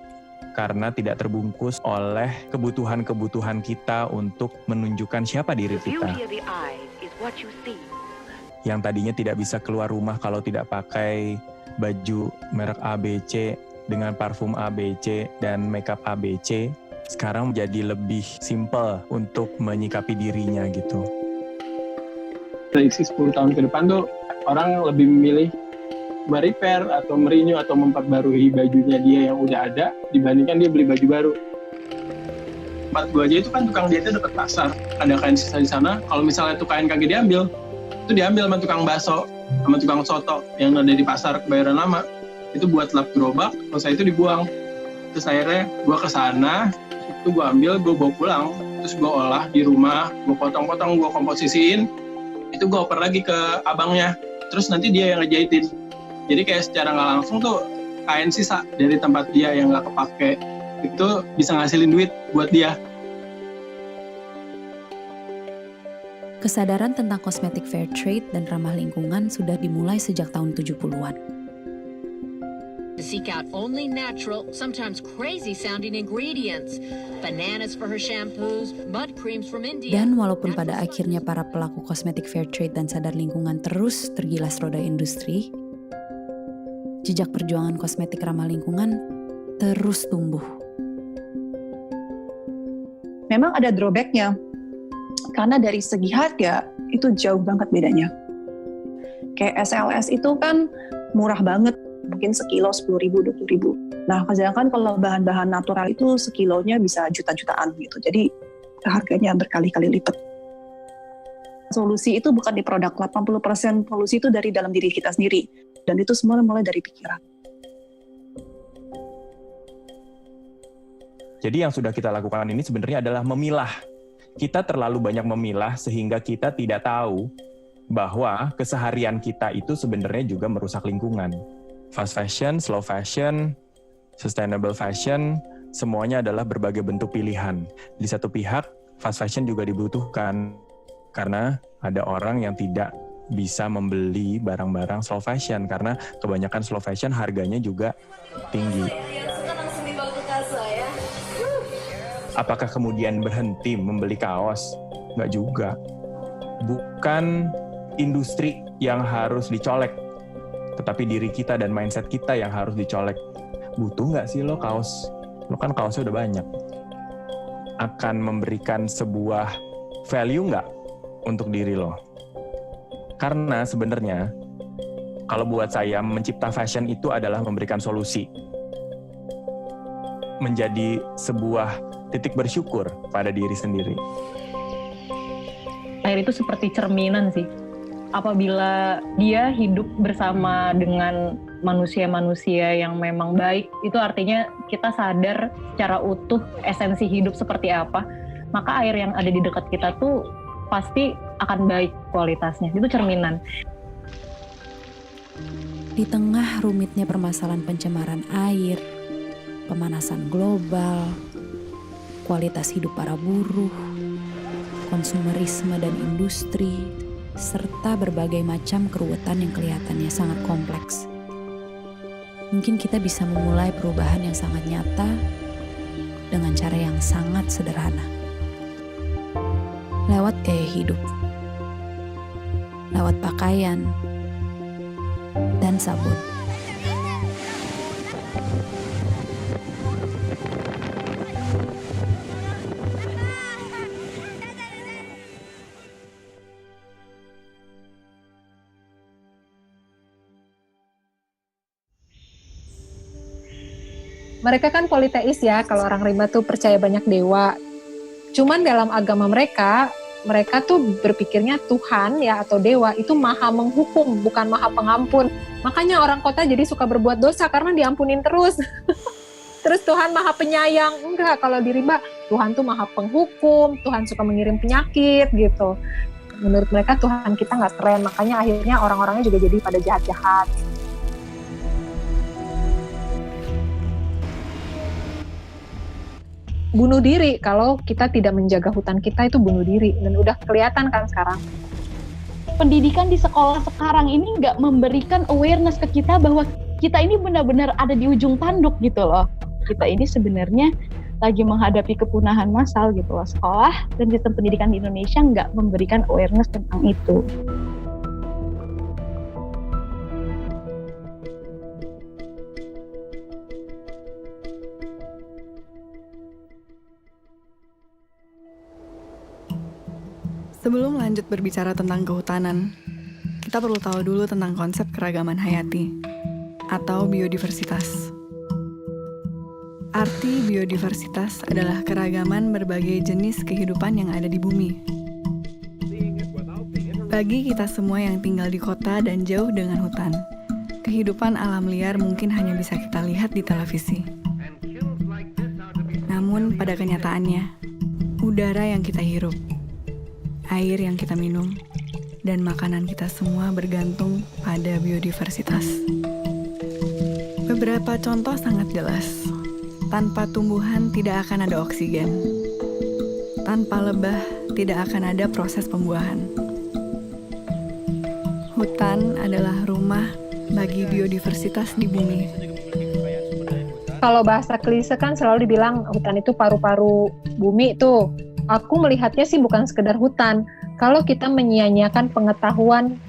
karena tidak terbungkus oleh kebutuhan-kebutuhan kita untuk menunjukkan siapa diri kita. Yang tadinya tidak bisa keluar rumah kalau tidak pakai baju merek ABC dengan parfum ABC dan makeup ABC, sekarang menjadi lebih simple untuk menyikapi dirinya gitu. Prediksi 10 tahun ke depan tuh orang lebih memilih merepair atau merenew atau memperbarui bajunya dia yang udah ada dibandingkan dia beli baju baru. Tempat gua aja itu kan tukang jahitnya dekat pasar, ada kain sisa di sana. Kalau misalnya tuh kain kagak diambil, itu diambil sama tukang bakso, sama tukang soto yang ada di pasar Kebayoran Lama. Itu buat lap gerobak, selesai itu dibuang. Terus akhirnya gue kesana, itu gue ambil, gue bawa pulang. Terus gue olah di rumah, gue potong-potong, gue komposisiin. Itu gue oper lagi ke abangnya. Terus nanti dia yang ngejahitin. Jadi kayak secara nggak langsung tuh kain sisa dari tempat dia yang nggak kepake. Itu bisa ngasilin duit buat dia. Kesadaran tentang kosmetik fair trade dan ramah lingkungan sudah dimulai sejak tahun 70-an. To seek out only natural, sometimes crazy-sounding ingredients. Bananas for her shampoos, mud creams from India. Dan walaupun pada akhirnya para pelaku kosmetik fair trade dan sadar lingkungan terus tergilas roda industri, jejak perjuangan kosmetik ramah lingkungan terus tumbuh Memang ada drawback-nya, karena dari segi harga itu jauh banget bedanya. Kayak SLS itu kan murah banget, mungkin sekilo 10.000, 20.000. Nah, sedangkan kalau bahan-bahan natural itu sekilonya bisa juta-jutaan gitu. Jadi harganya berkali-kali lipat. Solusi itu bukan di produk, 80% solusi itu dari dalam diri kita sendiri. Dan itu semua mulai dari pikiran. Jadi yang sudah kita lakukan ini sebenarnya adalah memilah. Kita terlalu banyak memilah sehingga kita tidak tahu bahwa keseharian kita itu sebenarnya juga merusak lingkungan. Fast fashion, slow fashion, sustainable fashion, semuanya adalah berbagai bentuk pilihan. Di satu pihak, fast fashion juga dibutuhkan karena ada orang yang tidak bisa membeli barang-barang slow fashion karena kebanyakan slow fashion harganya juga tinggi. Apakah kemudian berhenti membeli kaos? Nggak juga. Bukan industri yang harus dicolek, tetapi diri kita dan mindset kita yang harus dicolek. Butuh nggak sih lo kaos? Lo kan kaosnya udah banyak. Akan memberikan sebuah value nggak untuk diri lo? Karena sebenarnya, kalau buat saya, mencipta fashion itu adalah memberikan solusi. Menjadi sebuah titik bersyukur pada diri sendiri. Air itu seperti cerminan sih. Apabila dia hidup bersama dengan manusia-manusia yang memang baik, itu artinya kita sadar secara utuh esensi hidup seperti apa, maka air yang ada di dekat kita tuh pasti akan baik kualitasnya. Itu cerminan. Di tengah rumitnya permasalahan pencemaran air, pemanasan global, kualitas hidup para buruh, konsumerisme dan industri, serta berbagai macam keruwetan yang kelihatannya sangat kompleks. Mungkin kita bisa memulai perubahan yang sangat nyata dengan cara yang sangat sederhana. Lewat gaya hidup, lewat pakaian, dan sabun. Mereka kan politeis ya, kalau orang rimba tuh percaya banyak dewa. Cuman dalam agama mereka tuh berpikirnya Tuhan ya atau dewa itu maha menghukum, bukan maha pengampun. Makanya orang kota jadi suka berbuat dosa karena diampunin terus. Terus Tuhan maha penyayang. Enggak, kalau di rimba Tuhan tuh maha penghukum, Tuhan suka mengirim penyakit gitu. Menurut mereka Tuhan kita nggak keren, makanya akhirnya orang-orangnya juga jadi pada jahat-jahat. Bunuh diri, kalau kita tidak menjaga hutan kita itu bunuh diri, dan udah kelihatan kan sekarang. Pendidikan di sekolah sekarang ini nggak memberikan awareness ke kita bahwa kita ini benar-benar ada di ujung tanduk gitu loh. Kita ini sebenarnya lagi menghadapi kepunahan massal gitu loh. Sekolah dan sistem pendidikan di Indonesia nggak memberikan awareness tentang itu. Sebelum lanjut berbicara tentang kehutanan, kita perlu tahu dulu tentang konsep keragaman hayati atau biodiversitas. Arti biodiversitas adalah keragaman berbagai jenis kehidupan yang ada di bumi. Bagi kita semua yang tinggal di kota dan jauh dengan hutan, kehidupan alam liar mungkin hanya bisa kita lihat di televisi. Namun pada kenyataannya, udara yang kita hirup, air yang kita minum, dan makanan kita semua bergantung pada biodiversitas. Beberapa contoh sangat jelas. Tanpa tumbuhan tidak akan ada oksigen. Tanpa lebah tidak akan ada proses pembuahan. Hutan adalah rumah bagi biodiversitas di bumi. Kalau bahasa klise kan selalu dibilang hutan itu paru-paru bumi tuh. Aku melihatnya sih bukan sekedar hutan. Kalau kita menyia-nyiakan pengetahuan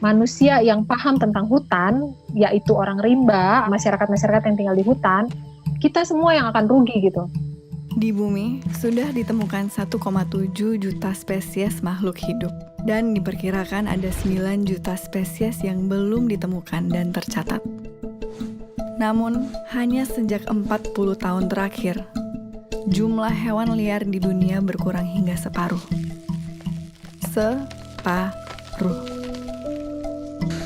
manusia yang paham tentang hutan, yaitu orang rimba, masyarakat-masyarakat yang tinggal di hutan, kita semua yang akan rugi gitu. Di bumi sudah ditemukan 1,7 juta spesies makhluk hidup dan diperkirakan ada 9 juta spesies yang belum ditemukan dan tercatat. Namun, hanya sejak 40 tahun terakhir, jumlah hewan liar di dunia berkurang hingga separuh. Separuh.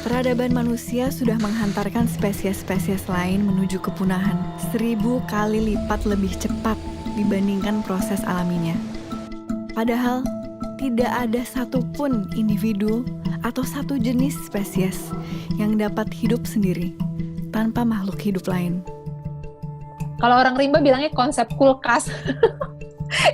Peradaban manusia sudah menghantarkan spesies-spesies lain menuju kepunahan 1000 kali lipat lebih cepat dibandingkan proses alaminya. Padahal, tidak ada satupun individu atau satu jenis spesies yang dapat hidup sendiri tanpa makhluk hidup lain. Kalau orang rimba bilangnya konsep kulkas.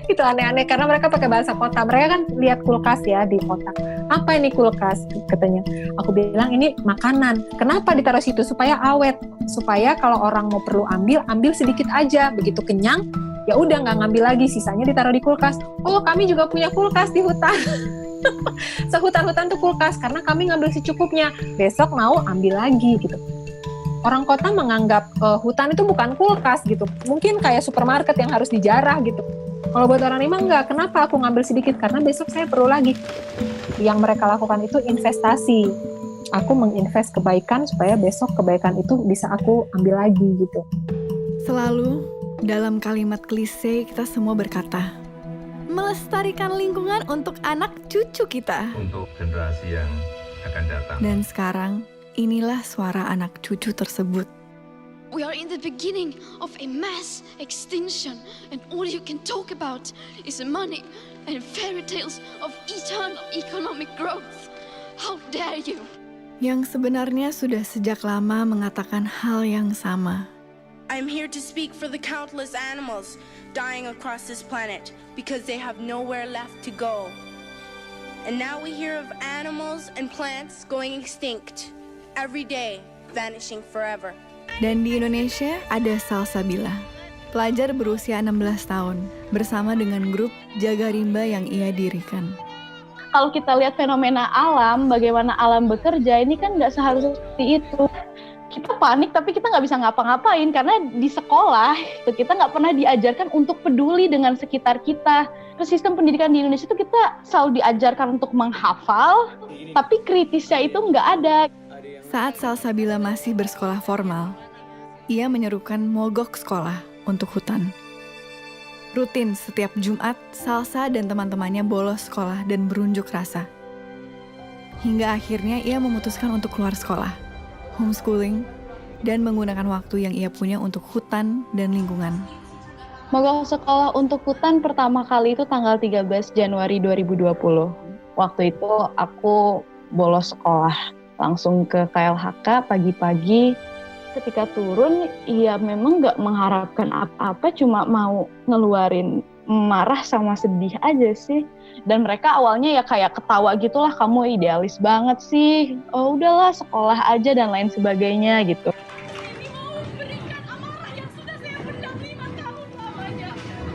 Itu aneh-aneh karena mereka pakai bahasa kota. Mereka kan lihat kulkas ya di kota. Apa ini kulkas? Katanya. Aku bilang ini makanan. Kenapa ditaruh situ? Supaya awet. Supaya kalau orang mau perlu ambil sedikit aja. Begitu kenyang, ya udah nggak ngambil lagi, sisanya ditaruh di kulkas. Oh, kami juga punya kulkas di hutan. Sehutan-hutan tuh kulkas karena kami ngambil secukupnya. Besok mau ambil lagi gitu. Orang kota menganggap hutan itu bukan kulkas gitu. Mungkin kayak supermarket yang harus dijarah gitu. Kalau buat orang Rimba enggak. Kenapa aku ngambil sedikit? Karena besok saya perlu lagi. Yang mereka lakukan itu investasi. Aku menginvest kebaikan supaya besok kebaikan itu bisa aku ambil lagi gitu. Selalu dalam kalimat klise kita semua berkata, melestarikan lingkungan untuk anak cucu kita. Untuk generasi yang akan datang. Dan sekarang, inilah suara anak cucu tersebut. We are in the beginning of a mass extinction, and all you can talk about is money and fairy tales of eternal economic growth. How dare you? Yang sebenarnya sudah sejak lama mengatakan hal yang sama. I'm here to speak for the countless animals dying across this planet because they have nowhere left to go. And now we hear of animals and plants going extinct every day, vanishing forever. Dan di Indonesia ada Salsabila, pelajar berusia 16 tahun, bersama dengan grup Jaga Rimba yang ia dirikan. Kalau kita lihat fenomena alam, bagaimana alam bekerja, ini kan nggak seharusnya seperti itu. Kita panik tapi kita nggak bisa ngapa-ngapain karena di sekolah kita nggak pernah diajarkan untuk peduli dengan sekitar kita. Terus sistem pendidikan di Indonesia itu kita selalu diajarkan untuk menghafal, tapi kritisnya itu nggak ada. Saat Salsabila masih bersekolah formal, ia menyerukan mogok sekolah untuk hutan. Rutin setiap Jumat, Salsa dan teman-temannya bolos sekolah dan berunjuk rasa. Hingga akhirnya ia memutuskan untuk keluar sekolah, homeschooling, dan menggunakan waktu yang ia punya untuk hutan dan lingkungan. Mogok sekolah untuk hutan pertama kali itu tanggal 13 Januari 2020. Waktu itu aku bolos sekolah. Langsung ke KLHK pagi-pagi. Ketika turun, ya memang gak mengharapkan apa-apa, cuma mau ngeluarin marah sama sedih aja sih. Dan mereka awalnya ya kayak ketawa gitulah, kamu idealis banget sih. Oh udahlah sekolah aja dan lain sebagainya gitu.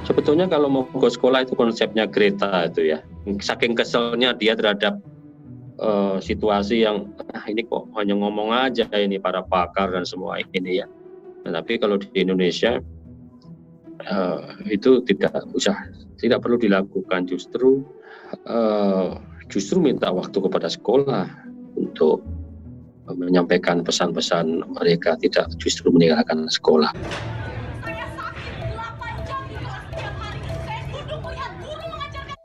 Sebetulnya kalau mau ke sekolah itu konsepnya Greta itu ya. Saking keselnya dia terhadap situasi yang ini kok hanya ngomong aja ini para pakar dan semua ini ya. Nah, tapi kalau di Indonesia itu tidak perlu dilakukan, justru minta waktu kepada sekolah untuk menyampaikan pesan-pesan mereka, tidak justru meninggalkan sekolah.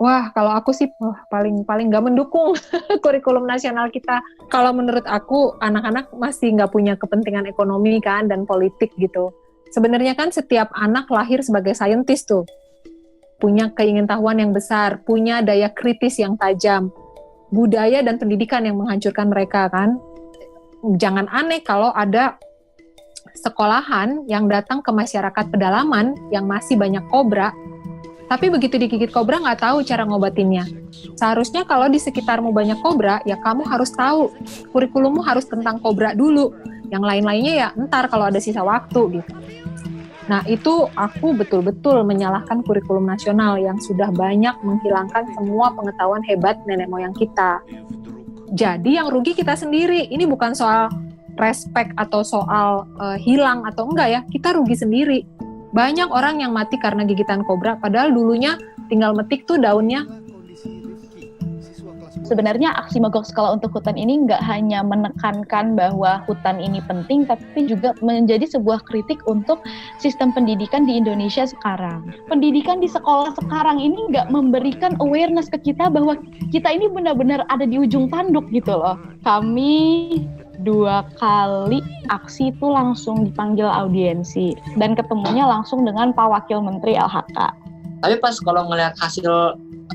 Wah, kalau aku sih paling nggak mendukung kurikulum nasional kita. Kalau menurut aku, anak-anak masih nggak punya kepentingan ekonomi kan dan politik gitu. Sebenarnya kan setiap anak lahir sebagai saintis tuh, punya keingintahuan yang besar, punya daya kritis yang tajam, budaya dan pendidikan yang menghancurkan mereka kan. Jangan aneh kalau ada sekolahan yang datang ke masyarakat pedalaman yang masih banyak kobra. Tapi begitu digigit kobra nggak tahu cara ngobatinnya. Seharusnya kalau di sekitarmu banyak kobra, ya kamu harus tahu. Kurikulummu harus tentang kobra dulu. Yang lain-lainnya ya ntar kalau ada sisa waktu gitu. Nah itu aku betul-betul menyalahkan kurikulum nasional yang sudah banyak menghilangkan semua pengetahuan hebat nenek moyang kita. Jadi yang rugi kita sendiri. Ini bukan soal respek atau soal hilang atau enggak ya. Kita rugi sendiri. Banyak orang yang mati karena gigitan kobra, padahal dulunya tinggal metik tuh daunnya. Sebenarnya aksi mogok sekolah untuk hutan ini nggak hanya menekankan bahwa hutan ini penting, tapi juga menjadi sebuah kritik untuk sistem pendidikan di Indonesia sekarang. Pendidikan di sekolah sekarang ini nggak memberikan awareness ke kita bahwa kita ini benar-benar ada di ujung tanduk gitu loh. Kami 2 kali aksi itu langsung dipanggil audiensi dan ketemunya langsung dengan Pak Wakil Menteri LHK. Tapi pas kalau ngelihat hasil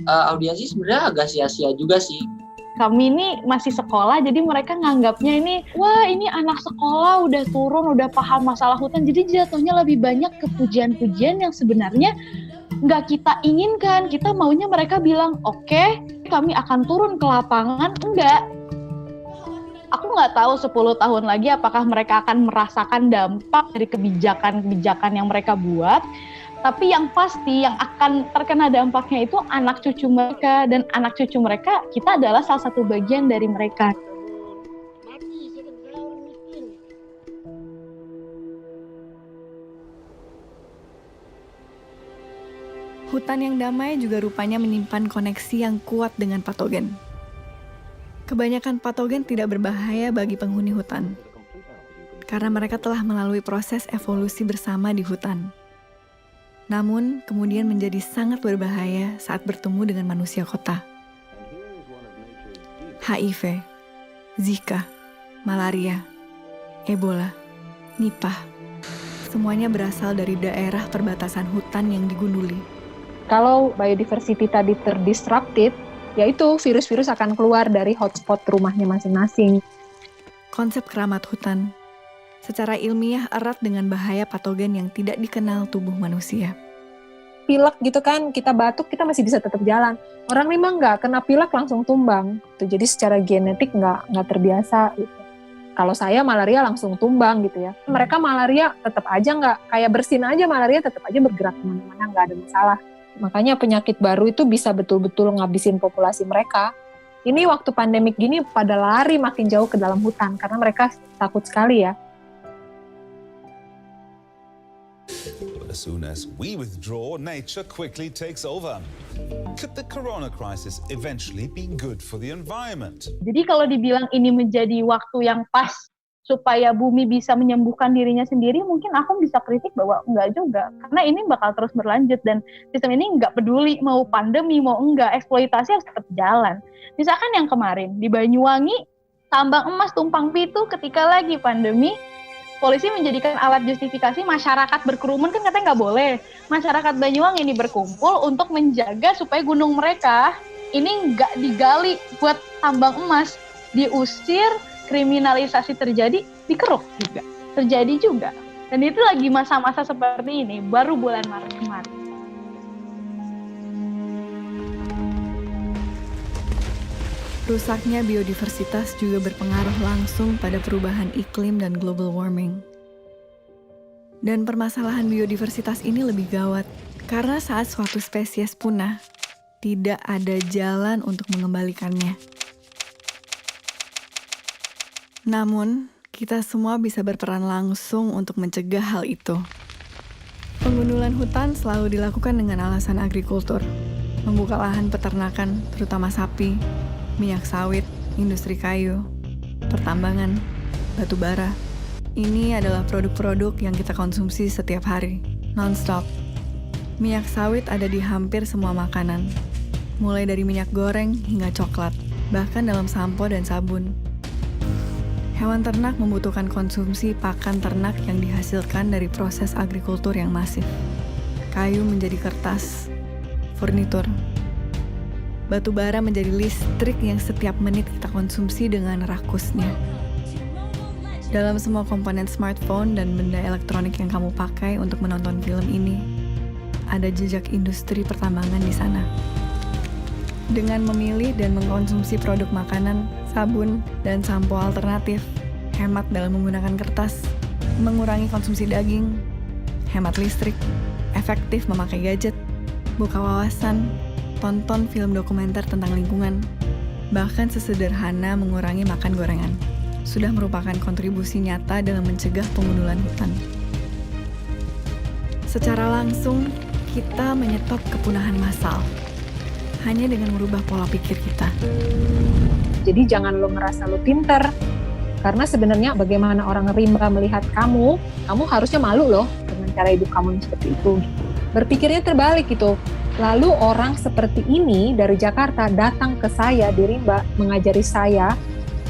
audiensi sebenarnya agak sia-sia juga sih. Kami ini masih sekolah, jadi mereka nganggapnya ini, wah ini anak sekolah udah turun, udah paham masalah hutan, jadi jatuhnya lebih banyak ke pujian-pujian yang sebenarnya nggak kita inginkan. Kita maunya mereka bilang, oke, kami akan turun ke lapangan. Enggak. Aku nggak tahu 10 tahun lagi apakah mereka akan merasakan dampak dari kebijakan-kebijakan yang mereka buat. Tapi yang pasti yang akan terkena dampaknya itu anak cucu mereka, dan anak cucu mereka kita adalah salah satu bagian dari mereka. Hutan yang damai juga rupanya menyimpan koneksi yang kuat dengan patogen. Kebanyakan patogen tidak berbahaya bagi penghuni hutan, karena mereka telah melalui proses evolusi bersama di hutan. Namun, kemudian menjadi sangat berbahaya saat bertemu dengan manusia kota. HIV, Zika, malaria, Ebola, Nipah, semuanya berasal dari daerah perbatasan hutan yang digunduli. Kalau biodiversity tadi terdisrupted, yaitu virus-virus akan keluar dari hotspot rumahnya masing-masing. Konsep keramat hutan secara ilmiah erat dengan bahaya patogen yang tidak dikenal tubuh manusia. Pilek gitu kan, kita batuk, kita masih bisa tetap jalan. Orang memang nggak kena pilek langsung tumbang. Jadi secara genetik nggak terbiasa. Gitu. Kalau saya malaria langsung tumbang gitu ya. Mereka malaria tetap aja nggak, kayak bersin aja malaria tetap aja bergerak kemana-mana, nggak ada masalah. Makanya penyakit baru itu bisa betul-betul ngabisin populasi mereka. Ini waktu pandemik gini pada lari makin jauh ke dalam hutan, karena mereka takut sekali ya. As soon as we withdraw, nature quickly takes over. Could the corona crisis eventually be good for the environment? Jadi kalau dibilang ini menjadi waktu yang pas supaya bumi bisa menyembuhkan dirinya sendiri, mungkin aku bisa kritik bahwa enggak juga. Karena ini bakal terus berlanjut dan sistem ini enggak peduli mau pandemi, mau enggak, eksploitasi harus tetap jalan. Misalkan yang kemarin di Banyuwangi, tambang emas tumpang pitu ketika lagi pandemi, polisi menjadikan alat justifikasi masyarakat berkerumun, kan katanya nggak boleh. Masyarakat Banyuwangi ini berkumpul untuk menjaga supaya gunung mereka ini nggak digali buat tambang emas. Diusir, kriminalisasi terjadi, dikeruk juga. Terjadi juga. Dan itu lagi masa-masa seperti ini, baru bulan Maret kemarin. Rusaknya biodiversitas juga berpengaruh langsung pada perubahan iklim dan global warming. Dan permasalahan biodiversitas ini lebih gawat, karena saat suatu spesies punah, tidak ada jalan untuk mengembalikannya. Namun, kita semua bisa berperan langsung untuk mencegah hal itu. Pengundulan hutan selalu dilakukan dengan alasan agrikultur, membuka lahan peternakan, terutama sapi, minyak sawit, industri kayu, pertambangan, batu bara. Ini adalah produk-produk yang kita konsumsi setiap hari, non-stop. Minyak sawit ada di hampir semua makanan, mulai dari minyak goreng hingga coklat, bahkan dalam sampo dan sabun. Hewan ternak membutuhkan konsumsi pakan ternak yang dihasilkan dari proses agrikultur yang masif. Kayu menjadi kertas, furnitur. Batu bara menjadi listrik yang setiap menit kita konsumsi dengan rakusnya. Dalam semua komponen smartphone dan benda elektronik yang kamu pakai untuk menonton film ini, ada jejak industri pertambangan di sana. Dengan memilih dan mengkonsumsi produk makanan, sabun, dan sampo alternatif, hemat dalam menggunakan kertas, mengurangi konsumsi daging, hemat listrik, efektif memakai gadget, buka wawasan, tonton film dokumenter tentang lingkungan, bahkan sesederhana mengurangi makan gorengan, sudah merupakan kontribusi nyata dalam mencegah pengundulan hutan. Secara langsung, kita menyetop kepunahan massal hanya dengan merubah pola pikir kita. Jadi jangan lo ngerasa lo pinter, karena sebenarnya bagaimana orang rimba melihat kamu harusnya malu loh dengan cara hidup kamu yang seperti itu. Berpikirnya terbalik gitu. Lalu orang seperti ini dari Jakarta datang ke saya di Rimba, mengajari saya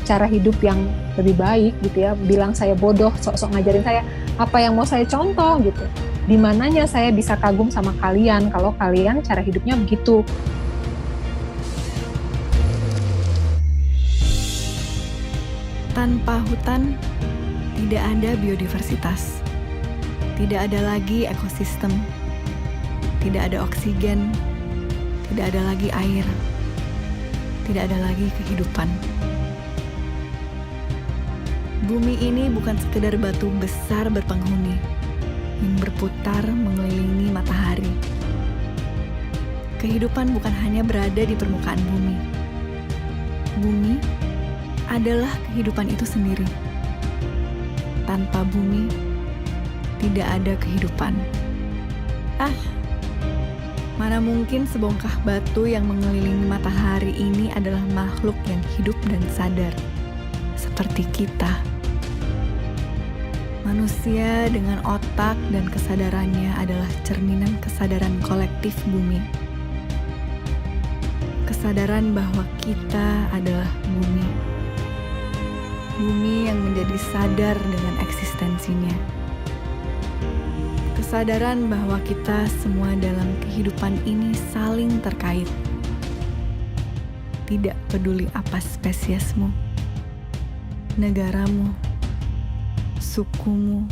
cara hidup yang lebih baik gitu ya, bilang saya bodoh, sok-sok ngajarin saya apa yang mau saya contoh gitu. Di mananya saya bisa kagum sama kalian kalau kalian cara hidupnya begitu. Tanpa hutan, tidak ada biodiversitas. Tidak ada lagi ekosistem. Tidak ada oksigen. Tidak ada lagi air. Tidak ada lagi kehidupan. Bumi ini bukan sekedar batu besar berpenghuni yang berputar mengelilingi matahari. Kehidupan bukan hanya berada di permukaan bumi. Bumi adalah kehidupan itu sendiri. Tanpa bumi, tidak ada kehidupan. Mana mungkin sebongkah batu yang mengelilingi matahari ini adalah makhluk yang hidup dan sadar, seperti kita. Manusia dengan otak dan kesadarannya adalah cerminan kesadaran kolektif bumi. Kesadaran bahwa kita adalah bumi. Bumi yang menjadi sadar dengan eksistensinya. Kesadaran bahwa kita semua dalam kehidupan ini saling terkait. Tidak peduli apa spesiesmu, negaramu, sukumu,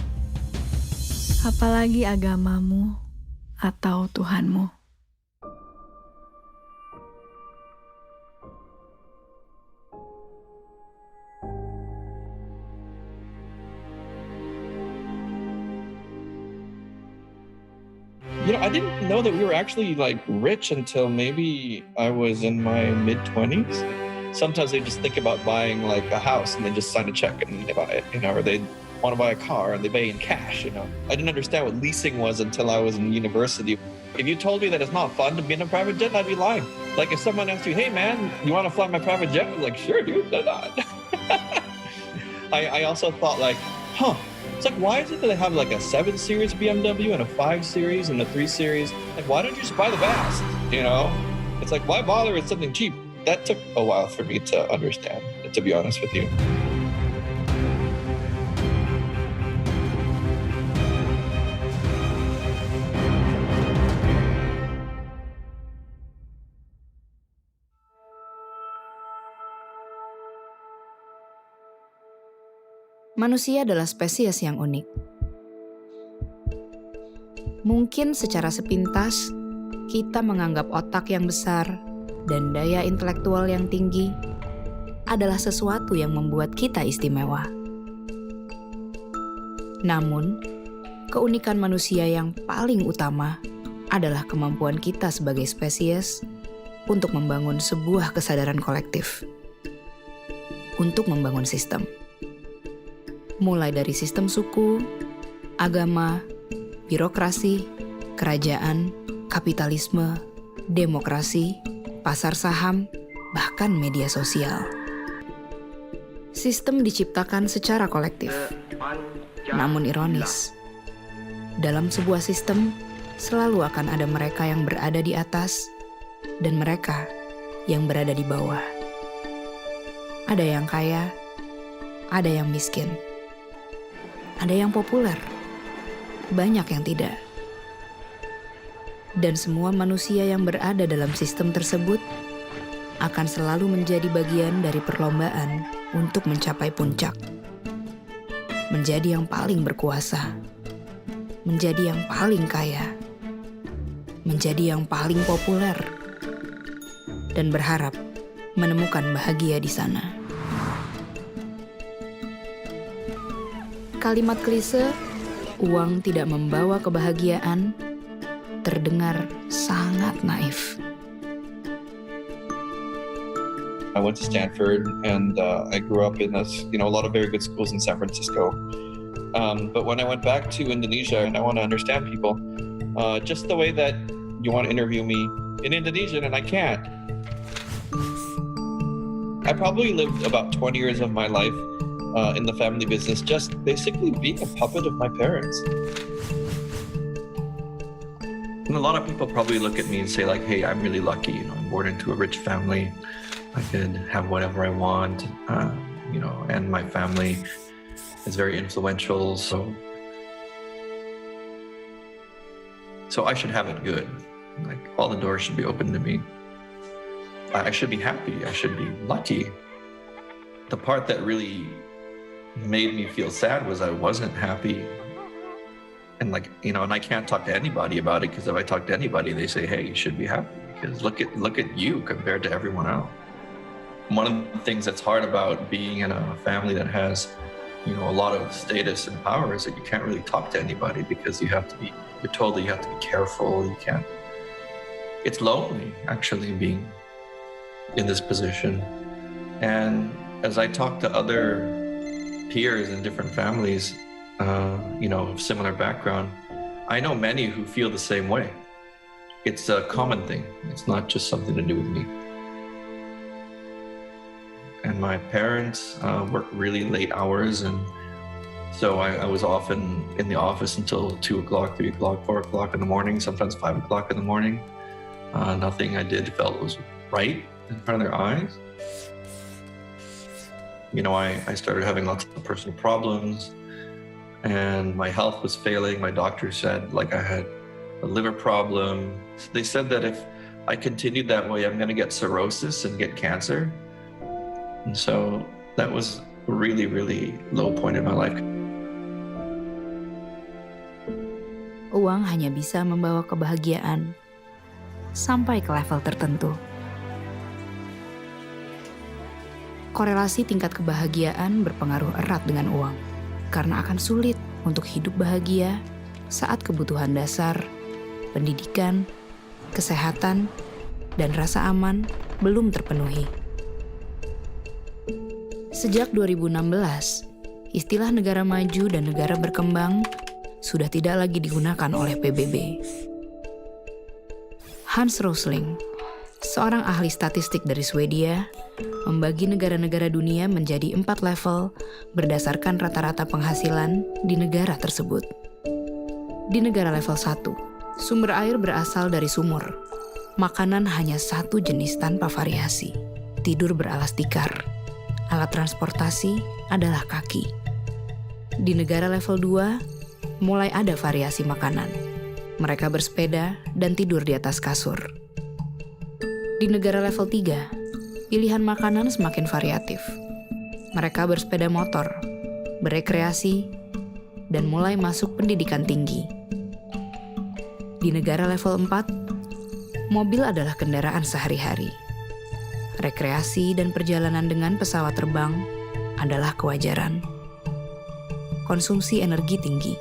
apalagi agamamu atau Tuhanmu. You know, I didn't know that we were actually like rich until maybe I was in my mid-20s. Sometimes they just think about buying like a house and they just sign a check and they buy it, you know, or they want to buy a car and they pay in cash, you know. I didn't understand what leasing was until I was in university. If you told me that it's not fun to be in a private jet, I'd be lying. Like if someone asked you, hey man, you want to fly my private jet? I'm like, sure dude, why not? I also thought like, it's like, why is it that they have like a 7 Series BMW and a 5 Series and a 3 Series? Like, why don't you just buy the best, you know? It's like, why bother with something cheap? That took a while for me to understand, to be honest with you. Manusia adalah spesies yang unik. Mungkin secara sepintas, kita menganggap otak yang besar dan daya intelektual yang tinggi adalah sesuatu yang membuat kita istimewa. Namun, keunikan manusia yang paling utama adalah kemampuan kita sebagai spesies untuk membangun sebuah kesadaran kolektif, untuk membangun sistem. Mulai dari sistem suku, agama, birokrasi, kerajaan, kapitalisme, demokrasi, pasar saham, bahkan media sosial. Sistem diciptakan secara kolektif. Namun ironis, dalam sebuah sistem selalu akan ada mereka yang berada di atas dan mereka yang berada di bawah. Ada yang kaya, ada yang miskin. Ada yang populer, banyak yang tidak. Dan semua manusia yang berada dalam sistem tersebut akan selalu menjadi bagian dari perlombaan untuk mencapai puncak. Menjadi yang paling berkuasa, menjadi yang paling kaya, menjadi yang paling populer, dan berharap menemukan bahagia di sana. Kalimat klise, uang tidak membawa kebahagiaan, terdengar sangat naif. I went to Stanford and I grew up in a lot of very good schools in San Francisco. But when I went back to Indonesia and I want to understand people, just the way that you want to interview me in Indonesian and I can't. I probably lived about 20 years of my life in the family business, just basically being a puppet of my parents. And a lot of people probably look at me and say like, hey, I'm really lucky, I'm born into a rich family. I could have whatever I want, and my family is very influential, so I should have it good. Like, all the doors should be open to me. I should be happy, I should be lucky. The part that really made me feel sad was I wasn't happy. And and I can't talk to anybody about it, because if I talk to anybody, they say, hey, you should be happy, because look at you compared to everyone else. One of the things that's hard about being in a family that has, a lot of status and power is that you can't really talk to anybody, because you're told that you have to be careful, it's lonely actually being in this position. And as I talk to other peers in different families, of similar background, I know many who feel the same way. It's a common thing. It's not just something to do with me. And my parents worked really late hours, and so I was often in the office until 2 o'clock, 3 o'clock, 4 o'clock in the morning, sometimes 5 o'clock in the morning. Nothing I did felt was right in front of their eyes. I started having lots of personal problems, and my health was failing. My doctor said I had a liver problem. They said that if I continued that way, I'm going to get cirrhosis and get cancer. And so that was a really, really low point in my life. Uang hanya bisa membawa kebahagiaan sampai ke level tertentu. Korelasi tingkat kebahagiaan berpengaruh erat dengan uang, karena akan sulit untuk hidup bahagia saat kebutuhan dasar, pendidikan, kesehatan, dan rasa aman belum terpenuhi. Sejak 2016, istilah negara maju dan negara berkembang sudah tidak lagi digunakan oleh PBB. Hans Rosling, seorang ahli statistik dari Swedia, membagi negara-negara dunia menjadi 4 level berdasarkan rata-rata penghasilan di negara tersebut. Di negara level 1, sumber air berasal dari sumur. Makanan hanya satu jenis tanpa variasi. Tidur beralas tikar. Alat transportasi adalah kaki. Di negara level 2, mulai ada variasi makanan. Mereka bersepeda dan tidur di atas kasur. Di negara level 3, pilihan makanan semakin variatif. Mereka bersepeda motor, berekreasi, dan mulai masuk pendidikan tinggi. Di negara level 4, mobil adalah kendaraan sehari-hari. Rekreasi dan perjalanan dengan pesawat terbang adalah kewajaran. Konsumsi energi tinggi,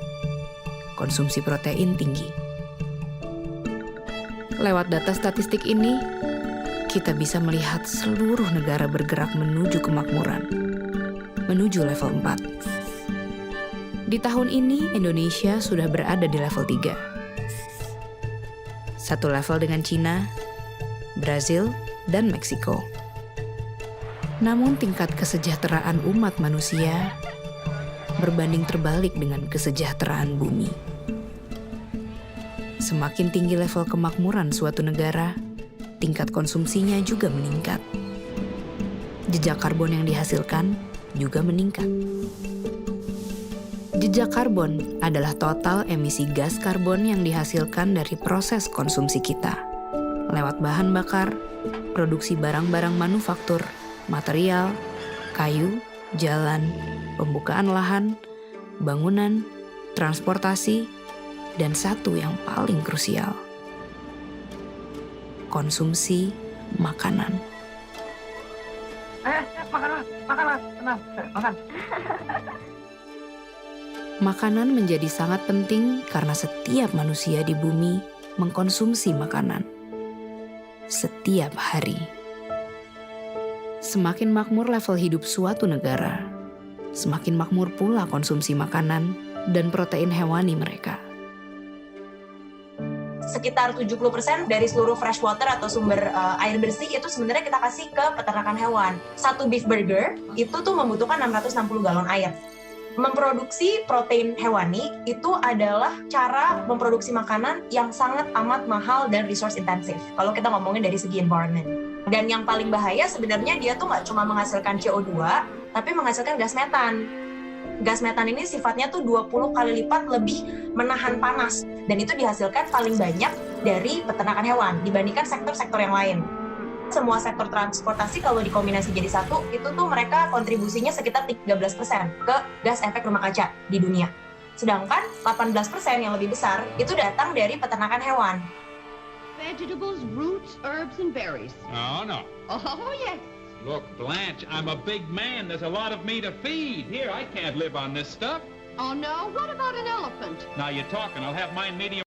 konsumsi protein tinggi. Lewat data statistik ini, kita bisa melihat seluruh negara bergerak menuju kemakmuran, menuju level 4. Di tahun ini, Indonesia sudah berada di level 3. Satu level dengan Cina, Brazil, dan Meksiko. Namun tingkat kesejahteraan umat manusia berbanding terbalik dengan kesejahteraan bumi. Semakin tinggi level kemakmuran suatu negara, tingkat konsumsinya juga meningkat. Jejak karbon yang dihasilkan juga meningkat. Jejak karbon adalah total emisi gas karbon yang dihasilkan dari proses konsumsi kita, lewat bahan bakar, produksi barang-barang manufaktur, material, kayu, jalan, pembukaan lahan, bangunan, transportasi, dan satu yang paling krusial, konsumsi makanan. Makan, tenang, makan. Makanan menjadi sangat penting karena setiap manusia di bumi mengkonsumsi makanan setiap hari. Semakin makmur level hidup suatu negara, semakin makmur pula konsumsi makanan dan protein hewani mereka. Sekitar 70% dari seluruh freshwater atau sumber air bersih itu sebenarnya kita kasih ke peternakan hewan. Satu beef burger itu tuh membutuhkan 660 galon air. Memproduksi protein hewani itu adalah cara memproduksi makanan yang sangat amat mahal dan resource intensif. Kalau kita ngomongin dari segi environment. Dan yang paling bahaya sebenarnya dia tuh nggak cuma menghasilkan CO2, tapi menghasilkan gas metan. Gas metan ini sifatnya tuh 20 kali lipat lebih menahan panas. Dan itu dihasilkan paling banyak dari peternakan hewan dibandingkan sektor-sektor yang lain. Semua sektor transportasi kalau dikombinasi jadi satu, itu tuh mereka kontribusinya sekitar 13% ke gas efek rumah kaca di dunia. Sedangkan 18% yang lebih besar itu datang dari peternakan hewan. Vegetables, roots, herbs, and berries. Oh, no. Oh, yes. Look, Blanche, I'm a big man. There's a lot of me to feed. Here, I can't live on this stuff. Oh, no? What about an elephant? Now you're talking. I'll have mine medium